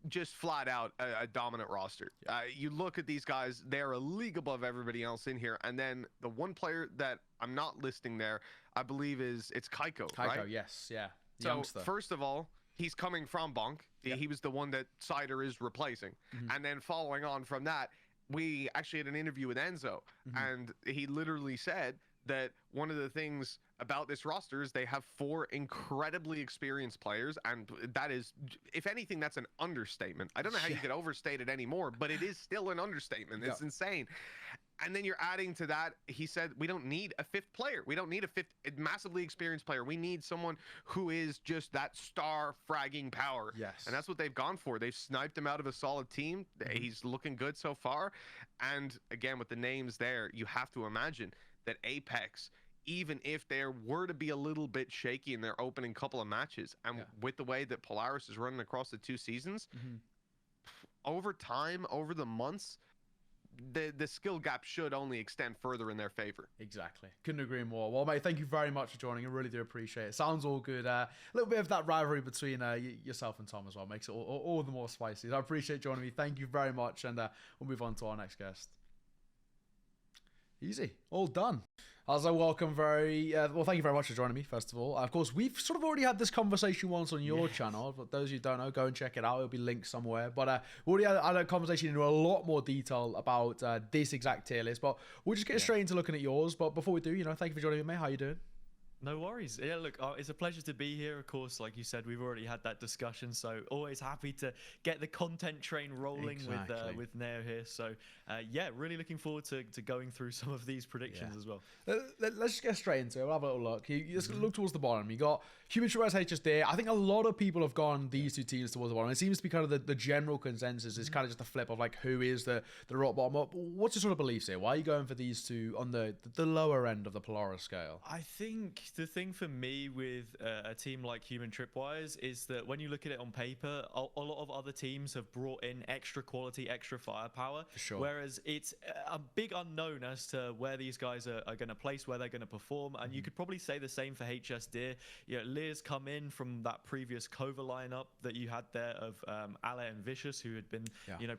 just flat out a dominant roster. You look at these guys, they're a league above everybody else in here. And then the one player that I'm not listing there, I believe it's Kaiko, right? Kaiko, yes, yeah. So Youngster. first of all, he's coming from Bonk. He was the one that Cider is replacing. And then following on from that, we actually had an interview with Enzo, and he literally said that one of the things about this roster is they have 4 incredibly experienced players, and that is, if anything, that's an understatement. I don't know how you could overstate it anymore, but it is still an understatement. It's insane. And then you're adding to that, he said, we don't need a 5th player. We don't need a 5th massively experienced player. We need someone who is just that star fragging power. Yes. And that's what they've gone for. They've sniped him out of a solid team. He's looking good so far. And again, with the names there, you have to imagine that Apex, even if there were to be a little bit shaky in their opening couple of matches, and with the way that Polaris is running across the 2 seasons, over time, over the months, the skill gap should only extend further in their favor. Exactly. Couldn't agree more. Well, mate, thank you very much for joining. I really do appreciate it. Sounds all good. A little bit of that rivalry between yourself and Tom as well makes it all the more spicy. So I appreciate joining me. Thank you very much. And we'll move on to our next guest. Easy. All done. Hazza, welcome well, thank you very much for joining me, first of all. Of course, we've sort of already had this conversation once on your channel. But those of you who don't know, go and check it out. It'll be linked somewhere. But we already had a conversation into a lot more detail about this exact tier list. But we'll just get straight into looking at yours. But before we do, thank you for joining me, mate. How you doing? No worries. Yeah, look, it's a pleasure to be here. Of course, like you said, we've already had that discussion, so always happy to get the content train rolling with Neo here. So, yeah, really looking forward to going through some of these predictions as well. Let's just get straight into it. We'll have a little look. You just look towards the bottom. You got Human Tribes HSD. I think a lot of people have gone these 2 teams towards the bottom. It seems to be kind of the general consensus is kind of just a flip of like who is the rock bottom up. What's your sort of beliefs here? Why are you going for these 2 on the lower end of the Polaris scale? I think the thing for me with a team like Human Tripwires is that when you look at it on paper, a lot of other teams have brought in extra quality, extra firepower, whereas it's a big unknown as to where these guys are going to place, where they're going to perform. And you could probably say the same for HSD. Lear's come in from that previous Cova lineup that you had there of Ale and Vicious, who had been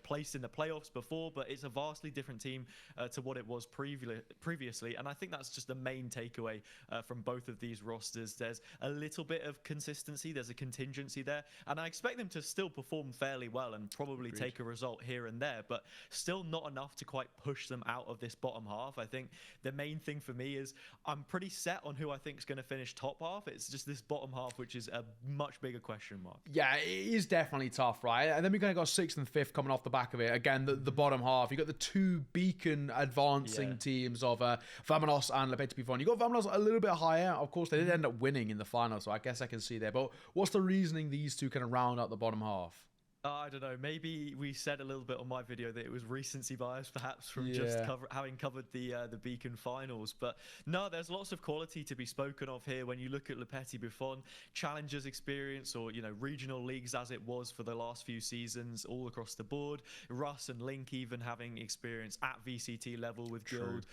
placed in the playoffs before, but it's a vastly different team to what it was previously. And I think that's just the main takeaway from both of these rosters. There's a little bit of consistency, there's a contingency there, and I expect them to still perform fairly well and probably take a result here and there, but still not enough to quite push them out of this bottom half. I think the main thing for me is I'm pretty set on who I think is going to finish top half. It's just this bottom half which is a much bigger question mark. Yeah, it is definitely tough, right? And then we kind of got 6th and 5th coming off the back of it. Again, the bottom half, you got the 2 beacon advancing teams of Vamanos and Le Petit Buffon. You got Vamanos a little bit higher. Of course, they did end up winning in the final, so I guess I can see there. But what's the reasoning these 2 kind of round out the bottom half? I don't know. Maybe we said a little bit on my video that it was recency bias, perhaps from just having covered the Beacon finals. But no, there's lots of quality to be spoken of here. When you look at Le Petit Buffon, Challengers experience, or regional leagues as it was for the last few seasons, all across the board. Russ and Link even having experience at VCT level with Guild,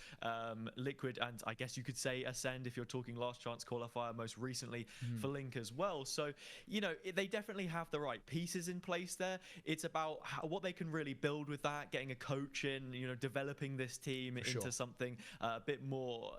Liquid, and I guess you could say Ascend if you're talking last chance qualifier most recently for Link as well. So they definitely have the right pieces in place there. It's about what they can really build with that, getting a coach in, developing this team into something a bit more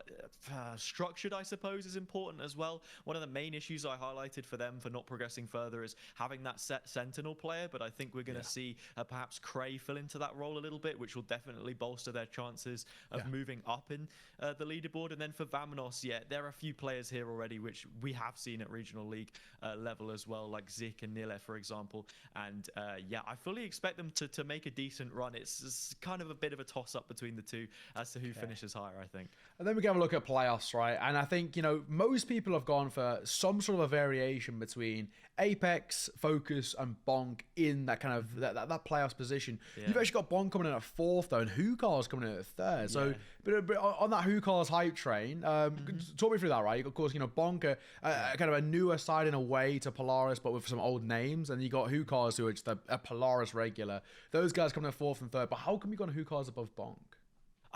structured, I suppose, is important as well. One of the main issues I highlighted for them for not progressing further is having that set Sentinel player, but I think we're going to see perhaps Cray fill into that role a little bit, which will definitely bolster their chances of moving up in the leaderboard. And then for Vamanos, there are a few players here already which we have seen at regional league level as well, like Zik and Nile, for example, and yeah, I fully expect them to make a decent run. It's kind of a bit of a toss-up between the two as to who finishes higher, I think. And then we can have a look at playoffs, right? And I think, most people have gone for some sort of a variation between Apex, Focus, and Bonk in that kind of that playoffs position. Yeah. You've actually got Bonk coming in at 4th, though, and Hukar's coming in at 3rd. So, but on that Hukar's hype train, talk me through that, right? Of course, Bonk, kind of a newer side in a way to Polaris, but with some old names, and you got Hukar's who are just a Polaris regular. Those guys coming in 4th and 3rd, but how come you got Hukar's above Bonk?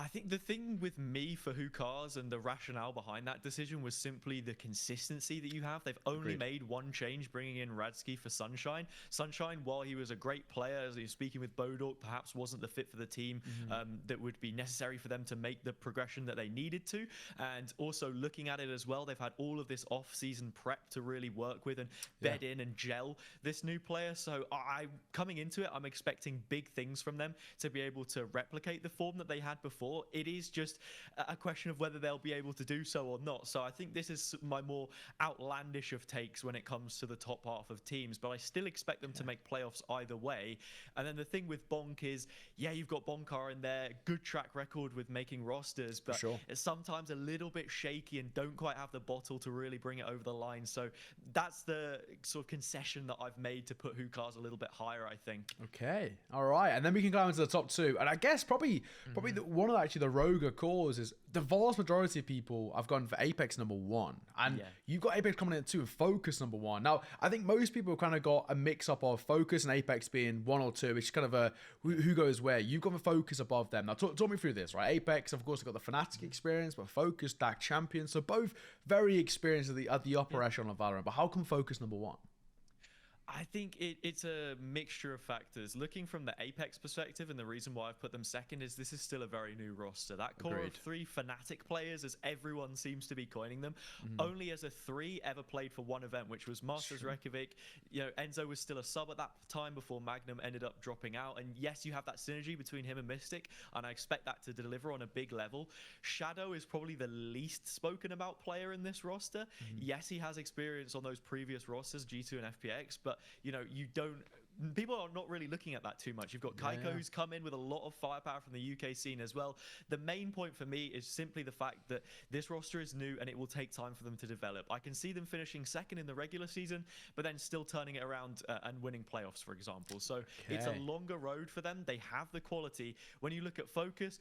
I think the thing with me for Hukar's and the rationale behind that decision was simply the consistency that you have. They've only made one change, bringing in Radski for Sunshine. Sunshine, while he was a great player, as he was speaking with Bodork, perhaps wasn't the fit for the team that would be necessary for them to make the progression that they needed to. And also looking at it as well, they've had all of this off-season prep to really work with and bed in and gel this new player. So coming into it, I'm expecting big things from them to be able to replicate the form that they had before. It is just a question of whether they'll be able to do so or not. So I think this is my more outlandish of takes when it comes to the top half of teams, but I still expect them to make playoffs either way. And then the thing with Bonk is, you've got Bonkar in there, good track record with making rosters, but it's sometimes a little bit shaky and don't quite have the bottle to really bring it over the line. So that's the sort of concession that I've made to put Hukar's a little bit higher, I think. Okay, all right, and then we can climb into the top 2, and I guess probably one of the Rogue cause is the vast majority of people have gone for Apex number 1, and you've got Apex coming in at 2 and Focus number 1. Now, I think most people have kind of got a mix-up of Focus and Apex being 1 or 2, which is kind of a who goes where. You've got the Focus above them. Now, talk me through this, right? Apex, of course, have got the Fnatic experience, but Focus, DAC champions, so both very experienced at the upper echelon of Valorant, but how come Focus number 1? I think it's a mixture of factors. Looking from the Apex perspective, and the reason why I've put them second is this is still a very new roster. That core of 3 Fnatic players, as everyone seems to be coining them, only as a 3 ever played for one event, which was Masters Reykjavik. Enzo was still a sub at that time before Magnum ended up dropping out. And yes, you have that synergy between him and Mystic, and I expect that to deliver on a big level. Shadow is probably the least spoken about player in this roster. Yes, he has experience on those previous rosters, G2 and FPX, but people are not really looking at that too much. You've got Kaiko, who's come in with a lot of firepower from the UK scene as well. The main point for me is simply the fact that this roster is new and it will take time for them to develop. I can see them finishing second in the regular season, but then still turning it around and winning playoffs, for example. So it's a longer road for them. They have the quality. When you look at Focus,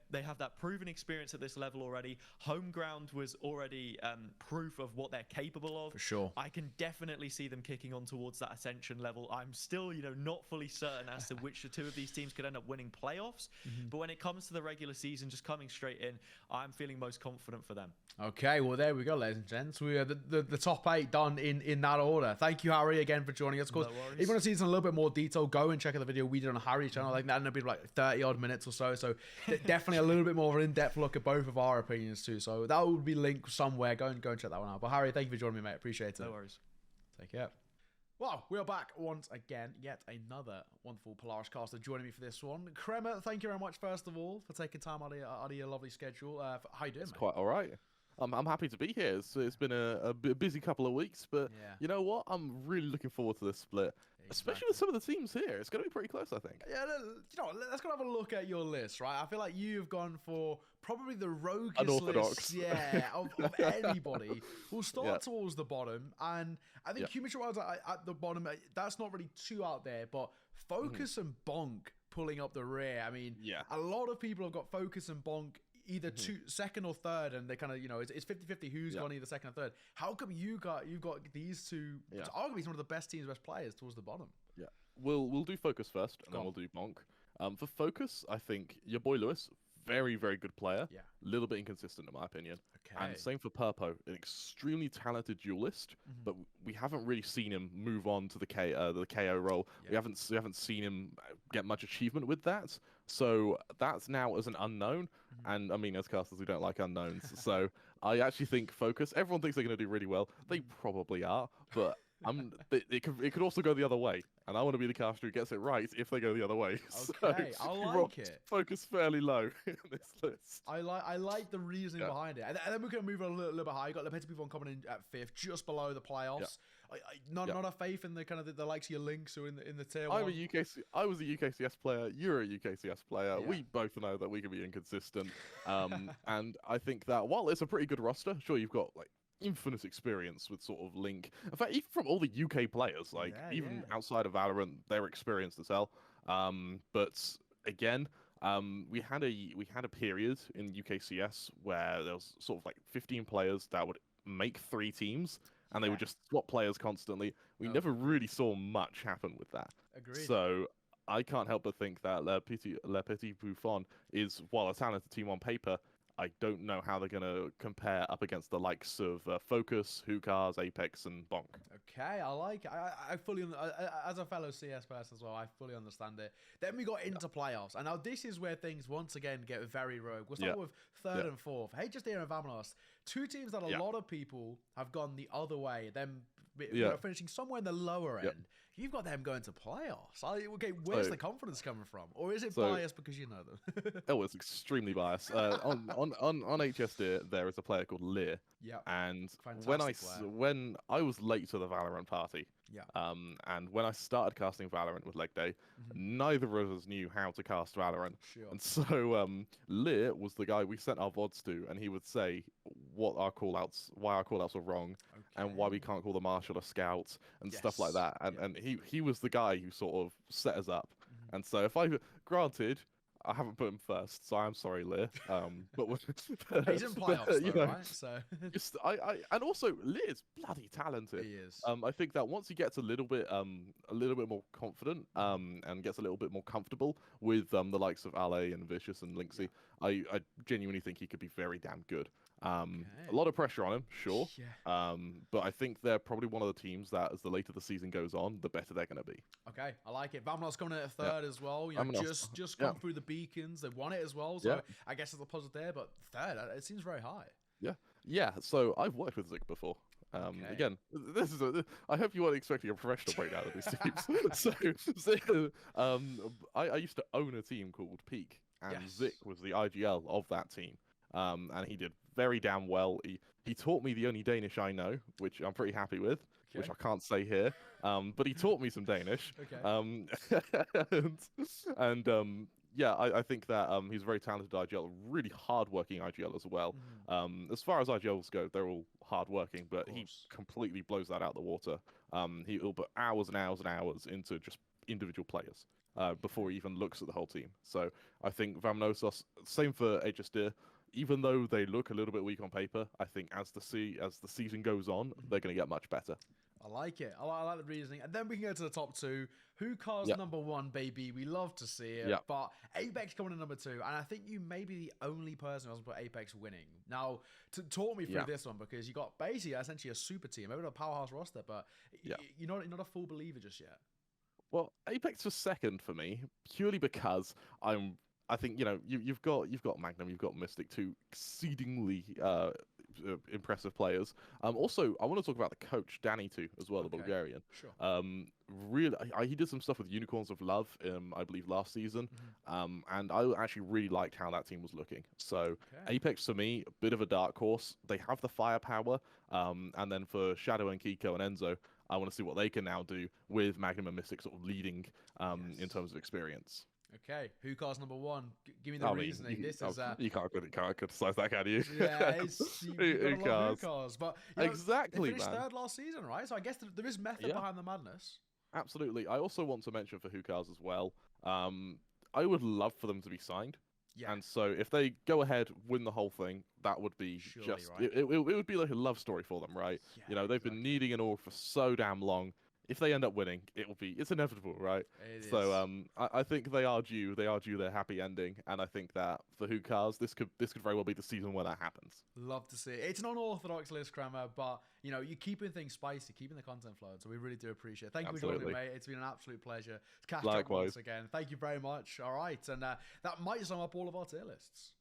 they have that proven experience at this level already. Home ground was already proof of what they're capable of. For sure. I can definitely see them kicking on towards that ascension level. I'm still not fully certain as to which the 2 of these teams could end up winning playoffs. But when it comes to the regular season, just coming straight in, I'm feeling most confident for them. Okay, well, there we go, ladies and gents. We are the top 8 done in that order. Thank you, Harry, again for joining us. Of course, if you want to see this in a little bit more detail, go and check out the video we did on Harry's channel. I think that'll be like 30 odd minutes or so. So definitely a little bit more of an in-depth look at both of our opinions too. So that will be linked somewhere. Go and check that one out. But Harry, thank you for joining me, mate. Appreciate it. No worries. Take care. Well, we are back once again. Yet another wonderful Polaris caster joining me for this one. Kremer, thank you very much, first of all, for taking time out of your lovely schedule. How you doing, It's mate? quite all right. I'm happy to be here. It's been a busy couple of weeks, but you know what? I'm really looking forward to this split, especially with some of the teams here. It's going to be pretty close, I think. Yeah, let's go have a look at your list, right? I feel like you've gone for probably the roguest Unorthodox. list, of anybody. We'll start towards the bottom, and I think Human at the bottom. That's not really too out there, but Focus and Bonk pulling up the rear. I mean, a lot of people have got Focus and Bonk either second or third, and they kind of, it's 50-50 who's gone either second or third. How come you've got these two, arguably some of the best teams, best players towards the bottom? Yeah, we'll do Focus first, and then we'll do Bonk. For Focus, I think your boy Lewis, very, very good player. Yeah. A little bit inconsistent in my opinion. Okay. And same for Purpo, an extremely talented duelist, but we haven't really seen him move on to the KO role. Yeah. We haven't seen him get much achievement with that. So that's now as an unknown. And I mean, as casters, we don't like unknowns. So I actually think Focus, everyone thinks they're going to do really well. They probably are, but It could also go the other way, and I want to be the caster who gets it right if they go the other way. Okay, So I like it. Focus fairly low in this list. I like the reasoning behind it, and then we're gonna move on a little bit higher. You got Lepeti Buffon coming in at 5th, just below the playoffs. Not a faith in the kind of the likes of your Lynx who in the tier 1. I was a UKCS player. You're a UKCS player. Yeah. We both know that we can be inconsistent, and I think that while it's a pretty good roster, sure you've got like infinite experience with sort of Link. In fact, even from all the UK players, like even outside of Valorant, they're experienced as hell. But again, we had a period in UKCS where there was sort of like 15 players that would make 3 teams, and they would just swap players constantly. We never really saw much happen with that. Agreed. So I can't help but think that Le Petit Buffon is, while a talented team on paper, I don't know how they're going to compare up against the likes of Focus, Hookahs, Apex, and Bonk. Okay, I like it. I fully, as a fellow CS person as well, I fully understand it. Then we got into playoffs, and now this is where things once again get very rogue. We'll start with 3rd and 4th. HazzaJC and Vamonos, 2 teams that a lot of people have gone the other way, them finishing somewhere in the lower end. You've got them going to playoffs. Okay, where's the confidence coming from? Or is it biased because you know them? Oh, it's extremely biased. On HSD, there is a player called Lear. Yeah. And Fantastic when I was late to the Valorant party, and when I started casting Valorant with Leg Day, neither of us knew how to cast Valorant. Sure. And so Lear was the guy we sent our VODs to, and he would say why our callouts were wrong, and why we can't call the Marshal a scout and stuff like that. And he was the guy who sort of set us up. And so granted, I haven't put him first, so I'm sorry, Lear. But he's in playoffs, though, right? So and also Lear's bloody talented. He is. I think that once he gets a little bit more confident, and gets a little bit more comfortable with the likes of Ale and Vicious and Lynxy, I genuinely think he could be very damn good. A lot of pressure on him, sure. But I think they're probably one of the teams that, as the later the season goes on, the better they're going to be. Okay, I like it. Vamonos coming in at 3rd as well. You know, just gone through the beacons. They won it as well. So I guess it's a positive there. But 3rd, it seems very high. Yeah. So I've worked with Zik before. Again, this is I hope you weren't expecting a professional breakdown of these teams. I used to own a team called Peak, and Zik was the IGL of that team. And he did very damn well. He taught me the only Danish I know, which I'm pretty happy with, which I can't say here. But he taught me some Danish. I think that he's a very talented IGL, really hard-working IGL as well. As far as IGLs go, they're all hard-working, but he completely blows that out the water. He'll put hours and hours and hours into just individual players before he even looks at the whole team. So I think Vamonos, same for HSD. Even though they look a little bit weak on paper, I think as the season goes on, they're going to get much better. I like it. I like the reasoning. And then we can go to the top 2. Hookah's number 1, baby. We love to see it. But Apex coming in number 2. And I think you may be the only person who hasn't put Apex winning. Now, talk me through this one, because you got basically essentially a super team. Maybe not a powerhouse roster, but you're not a full believer just yet. Well, Apex was 2nd for me, purely because I think, you know, you've got Magnum, you've got Mystic, 2 exceedingly impressive players. Also, I want to talk about the coach, Danny, too, as well, the Bulgarian. Sure. Really, he did some stuff with Unicorns of Love, I believe, last season. And I actually really liked how that team was looking. So Apex, for me, a bit of a dark horse. They have the firepower. And then for Shadow and Kiko and Enzo, I want to see what they can now do with Magnum and Mystic sort of leading in terms of experience. Okay, Hookah's number 1. Give me the reasoning. You can't criticize that, can you? Yeah, you gotta love Hookahs. But exactly, they finished 3rd last season, right? So I guess there is method behind the madness. Absolutely. I also want to mention for Hookahs as well. I would love for them to be signed. And so if they go ahead, win the whole thing, that would be it would be like a love story for them, right? You know, they've been needing an org for so damn long. If they end up winning, it's inevitable, right? So I think they are due their happy ending, and I think that for Hookahs, this could very well be the season where that happens. Love to see it. It's an unorthodox list, Kremer, but you know, you're keeping things spicy, keeping the content flowing, so we really do appreciate it. Thank you for joining me, mate. It's been an absolute pleasure to catch up once again. Thank you very much. All right, and that might sum up all of our tier lists.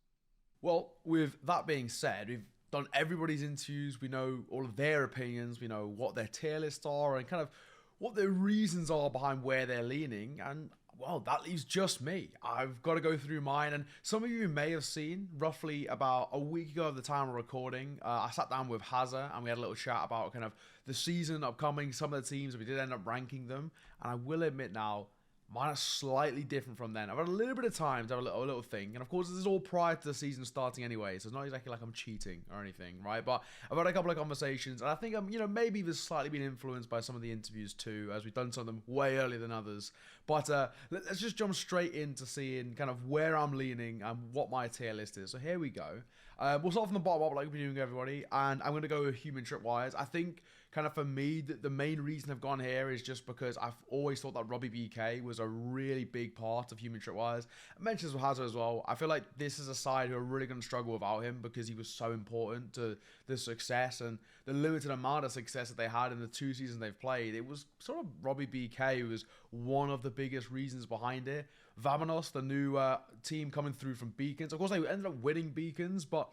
Well, with that being said, we've done everybody's interviews. We know all of their opinions. We know what their tier lists are and kind of what their reasons are behind where they're leaning. And, well, that leaves just me. I've got to go through mine. And some of you may have seen, roughly about a week ago at the time of recording, I sat down with Hazza and we had a little chat about kind of the season upcoming, some of the teams. We did end up ranking them. And I will admit now, mine are slightly different from then. I've had a little bit of time to have a little thing. And of course, this is all prior to the season starting anyway. So it's not exactly like I'm cheating or anything, right? But I've had a couple of conversations. And I think I'm, maybe even slightly been influenced by some of the interviews too, as we've done some of them way earlier than others. But let's just jump straight into seeing kind of where I'm leaning and what my tier list is. So here we go. We'll start from the bottom up like we've been doing, everybody. And I'm going to go with human tripwires. I think kind of for me, the main reason I've gone here is just because I've always thought that Robbie BK was a really big part of human tripwires. I mentioned this with Hazza as well. I feel like this is a side who are really going to struggle without him because he was so important to the success and the limited amount of success that they had in the 2 seasons they've played. It was sort of Robbie BK who was one of the biggest reasons behind it. Vamonos, the new team coming through from Beacons. Of course, they ended up winning Beacons, but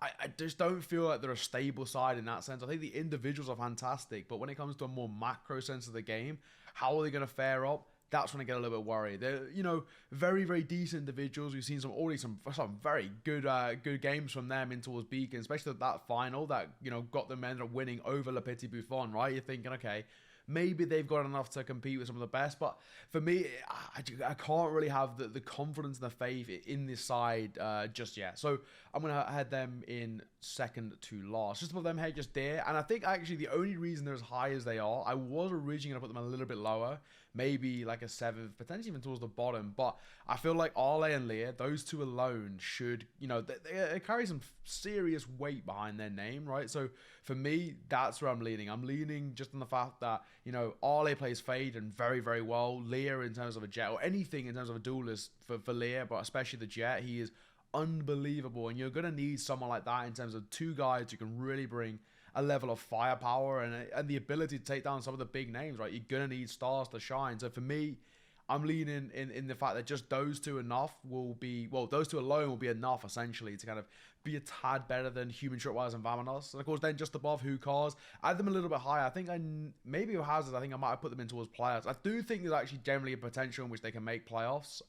I just don't feel like they're a stable side in that sense. I think the individuals are fantastic, but when it comes to a more macro sense of the game, how are they going to fare up? That's when I get a little bit worried. They're, very, very decent individuals. We've seen some very good games from them in towards Beacon, especially that final that, got them ended up winning over Le Petit Buffon, right? You're thinking, okay, maybe they've got enough to compete with some of the best, but for me, I can't really have the confidence and the faith in this side just yet. So I'm going to head them in second to last. Just above them here, just there. And I think actually the only reason they're as high as they are, I was originally going to put them a little bit lower, maybe like a 7th, potentially even towards the bottom. But I feel like Arle and Lear, those two alone should, they carry some serious weight behind their name, right? So for me, that's where I'm leaning. I'm leaning just on the fact that, Arle plays Fade and very, very well. Lear in terms of a Jet or anything in terms of a duelist for Lear, but especially the Jet, he is unbelievable. And you're going to need someone like that in terms of 2 guys who can really bring a level of firepower and the ability to take down some of the big names, right? You're going to need stars to shine. So for me, I'm leaning in the fact that just those two those two alone will be enough essentially to kind of be a tad better than Human Tripwires and Vamonos. And of course, then just above Hookahs, add them a little bit higher. I think maybe with Hazard, I think I might have put them in towards playoffs. I do think there's actually generally a potential in which they can make playoffs.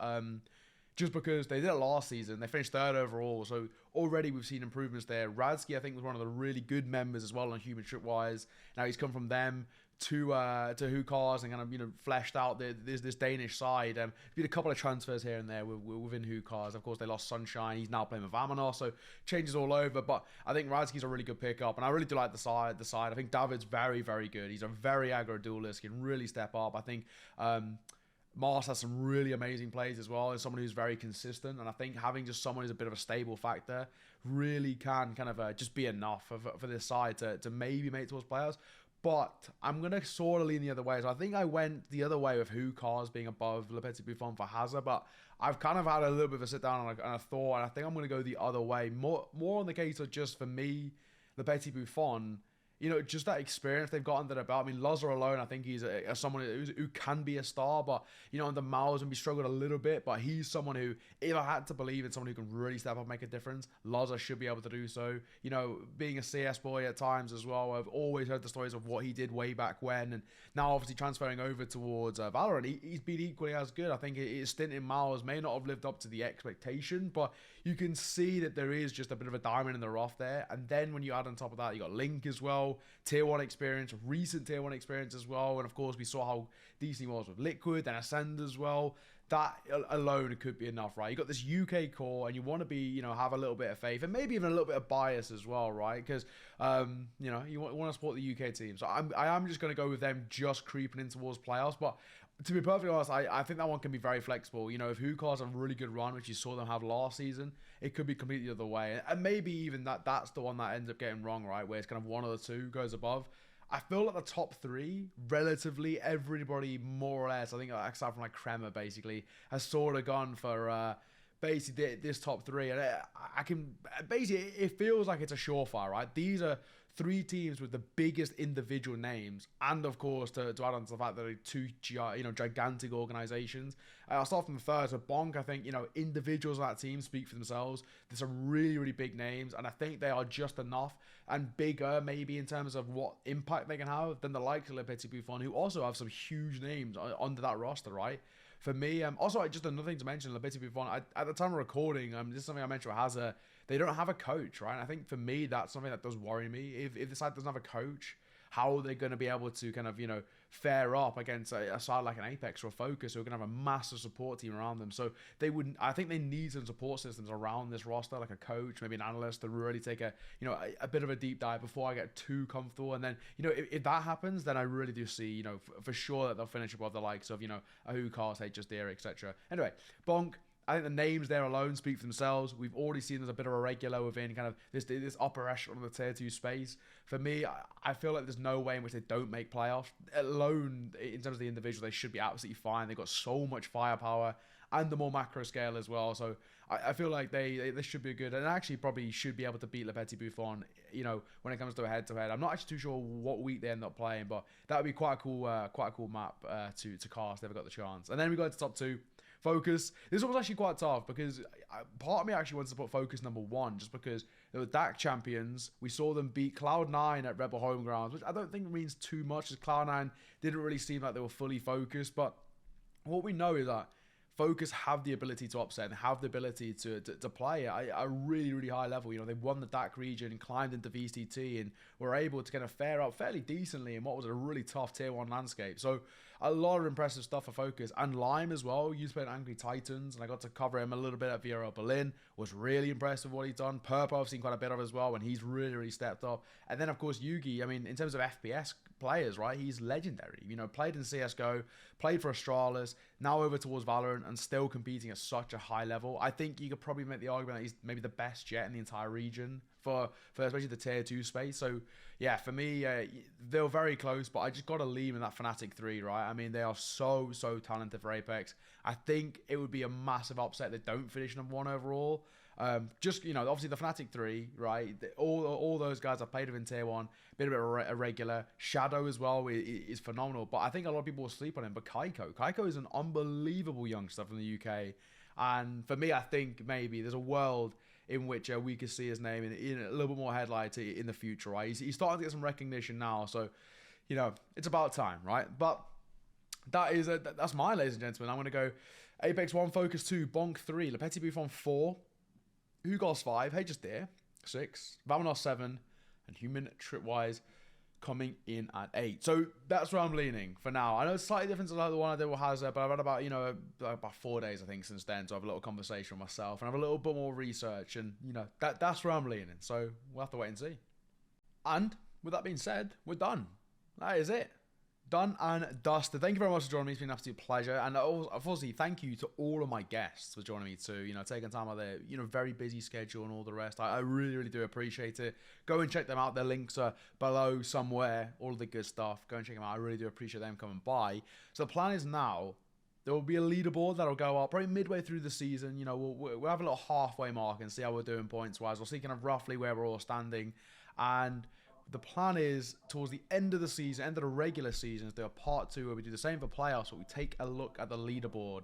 Just because they did it last season. They finished 3rd overall, so already we've seen improvements there. Radsky, I think, was one of the really good members as well on Human Tripwires. Now he's come from them to Hookahs and kind of, fleshed out this Danish side. There's been a couple of transfers here and there within Hookahs. Of course, they lost Sunshine. He's now playing with Vamonos, so changes all over. But I think Radsky's a really good pickup, and I really do like the side. I think David's very, very good. He's a very aggro duelist, can really step up. I think Mars has some really amazing plays as well, as someone who's very consistent, and I think having just someone who's a bit of a stable factor really can kind of just be enough for this side to maybe make it towards players. But I'm going to sort of lean the other way. So I think I went the other way with Hookahs being above Le Petit Buffon for Hazza, but I've kind of had a little bit of a sit down and a thought, and I think I'm going to go the other way. More on the case of just for me, Le Petit Buffon, just that experience they've got under their belt. I mean, Lazar alone, I think he's someone who can be a star, but, on the Mals and be struggled a little bit, but he's someone who, if I had to believe in someone who can really step up and make a difference, Lazar should be able to do so. Being a CS boy at times as well, I've always heard the stories of what he did way back when, and now obviously transferring over towards Valorant, he's been equally as good. I think his stint in Mals may not have lived up to the expectation, but you can see that there is just a bit of a diamond in the rough there. And then when you add on top of that, you got Link as well, tier 1 experience, recent tier 1 experience as well. And of course, we saw how decent he was with Liquid and Ascend as well. That alone could be enough, right? You got this UK core, and you want to be, have a little bit of faith and maybe even a little bit of bias as well, right? Because, you want to support the UK team. So I am just going to go with them just creeping in towards playoffs. But to be perfectly honest, I think that one can be very flexible. If Hookahs have a really good run, which you saw them have last season, it could be completely the other way. And maybe even that's the one that ends up getting wrong, right? Where it's kind of one of the two goes above. I feel like the top 3, relatively everybody more or less, I think except from Kremer basically, has sort of gone for basically this top 3, and I can basically, it feels like it's a surefire, right? These are 3 teams with the biggest individual names, and of course to add on to the fact that they're 2 gigantic organizations. I'll start from the third. So Bonk, I think individuals on that team speak for themselves. There's some really big names, and I think they are just enough and bigger maybe in terms of what impact they can have than the likes of Le Petit Buffon, who also have some huge names under that roster, right? For me, also just another thing to mention, Le Petit Buffon, at the time of recording, this is something I mentioned with Hazza, they don't have a coach, right? And I think for me, that's something that does worry me. If the side doesn't have a coach, how are they going to be able to kind of, fare up against a side like an Apex or a Focus who are going to have a massive support team around them? So I think they need some support systems around this roster, like a coach, maybe an analyst, to really take a bit of a deep dive before I get too comfortable. And then, if that happens, then I really do see, for sure that they'll finish above the likes of, Ahukars, HazzaJC, etc. Anyway, Bonk, I think the names there alone speak for themselves. We've already seen there's a bit of a regular within kind of this upper echelon of the tier 2 space. For me, I feel like there's no way in which they don't make playoffs. Alone, in terms of the individual, they should be absolutely fine. They've got so much firepower and the more macro scale as well. So I feel like they should be good, and actually probably should be able to beat Le Petit Buffon, when it comes to a head-to-head. I'm not actually too sure what week they end up playing, but that would be quite a cool map to cast if they got the chance. And then we go to top 2. Focus. This one was actually quite tough because part of me actually wants to put Focus number 1 just because they were DAC champions. We saw them beat Cloud9 at Rebel Homegrounds, which I don't think means too much as Cloud9 didn't really seem like they were fully focused. But what we know is that Focus have the ability to upset and have the ability to play at a really high level. They won the DAC region, climbed into VCT, and were able to kind of fare up fairly decently in what was a really tough tier 1 landscape. So a lot of impressive stuff for Focus. And Lime as well, used to play in Angry Titans, and I got to cover him a little bit at VRL Berlin. Was really impressed with what he's done. Purpo I've seen quite a bit of as well, and he's really stepped up. And then of course Yugi, in terms of FPS players, right, he's legendary. Played in CSGO, played for Astralis, now over towards Valorant, and still competing at such a high level. I think you could probably make the argument that he's maybe the best jet in the entire region for especially the tier 2 space. So yeah, for me, they're very close, but I just got to leave in that Fnatic 3, right? They are so talented for Apex. I think it would be a massive upset they don't finish number 1 overall. Obviously the Fnatic 3, right? All those guys I played with in tier 1, bit of a regular. Shadow as well is phenomenal, but I think a lot of people will sleep on him. But Kaiko is an unbelievable youngster from the UK, and for me, I think maybe there's a world in which we could see his name in a little bit more headlights in the future, right? He's starting to get some recognition now, so it's about time, right? But that's mine, ladies and gentlemen. I'm going to go Apex 1, Focus 2, Bonk 3, Le Petit Buffon 4, Hugos 5, HazzaJC 6, Vamonos 7, and Human Tripwise coming in at 8. So that's where I'm leaning for now. I know it's slightly different to the one I did with Hazza, but I've had about 4 days, I think, since then, to have a little conversation with myself and have a little bit more research, and that's where I'm leaning. So we'll have to wait and see. And with that being said, we're done. That is it. Done and dusted. Thank you very much for joining me. It's been an absolute pleasure. And obviously, thank you to all of my guests for joining me too. Taking time out of their, very busy schedule and all the rest. I really do appreciate it. Go and check them out. Their links are below somewhere. All of the good stuff. Go and check them out. I really do appreciate them coming by. So the plan is now, there will be a leaderboard that'll go up probably midway through the season. We'll have a little halfway mark and see how we're doing points-wise. We'll see kind of roughly where we're all standing. And the plan is towards the end of the season, end of the regular season, is do a part 2 where we do the same for playoffs, but we take a look at the leaderboard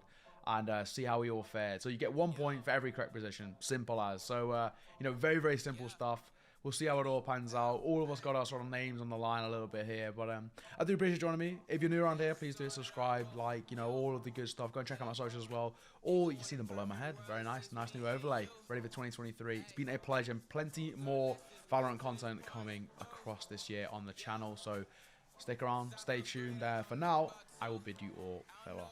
and see how we all fared. So you get 1 point for every correct position, simple as. So very simple stuff. We'll see how it all pans out. All of us got our sort of names on the line a little bit here, but I do appreciate you joining me. If you're new around here, please do subscribe, like, all of the good stuff. Go and check out my socials as well. All you can see them below my head. Very nice new overlay, ready for 2023. It's been a pleasure, and plenty more Valorant content coming across this year on the channel. So stick around, stay tuned. For now, I will bid you all farewell.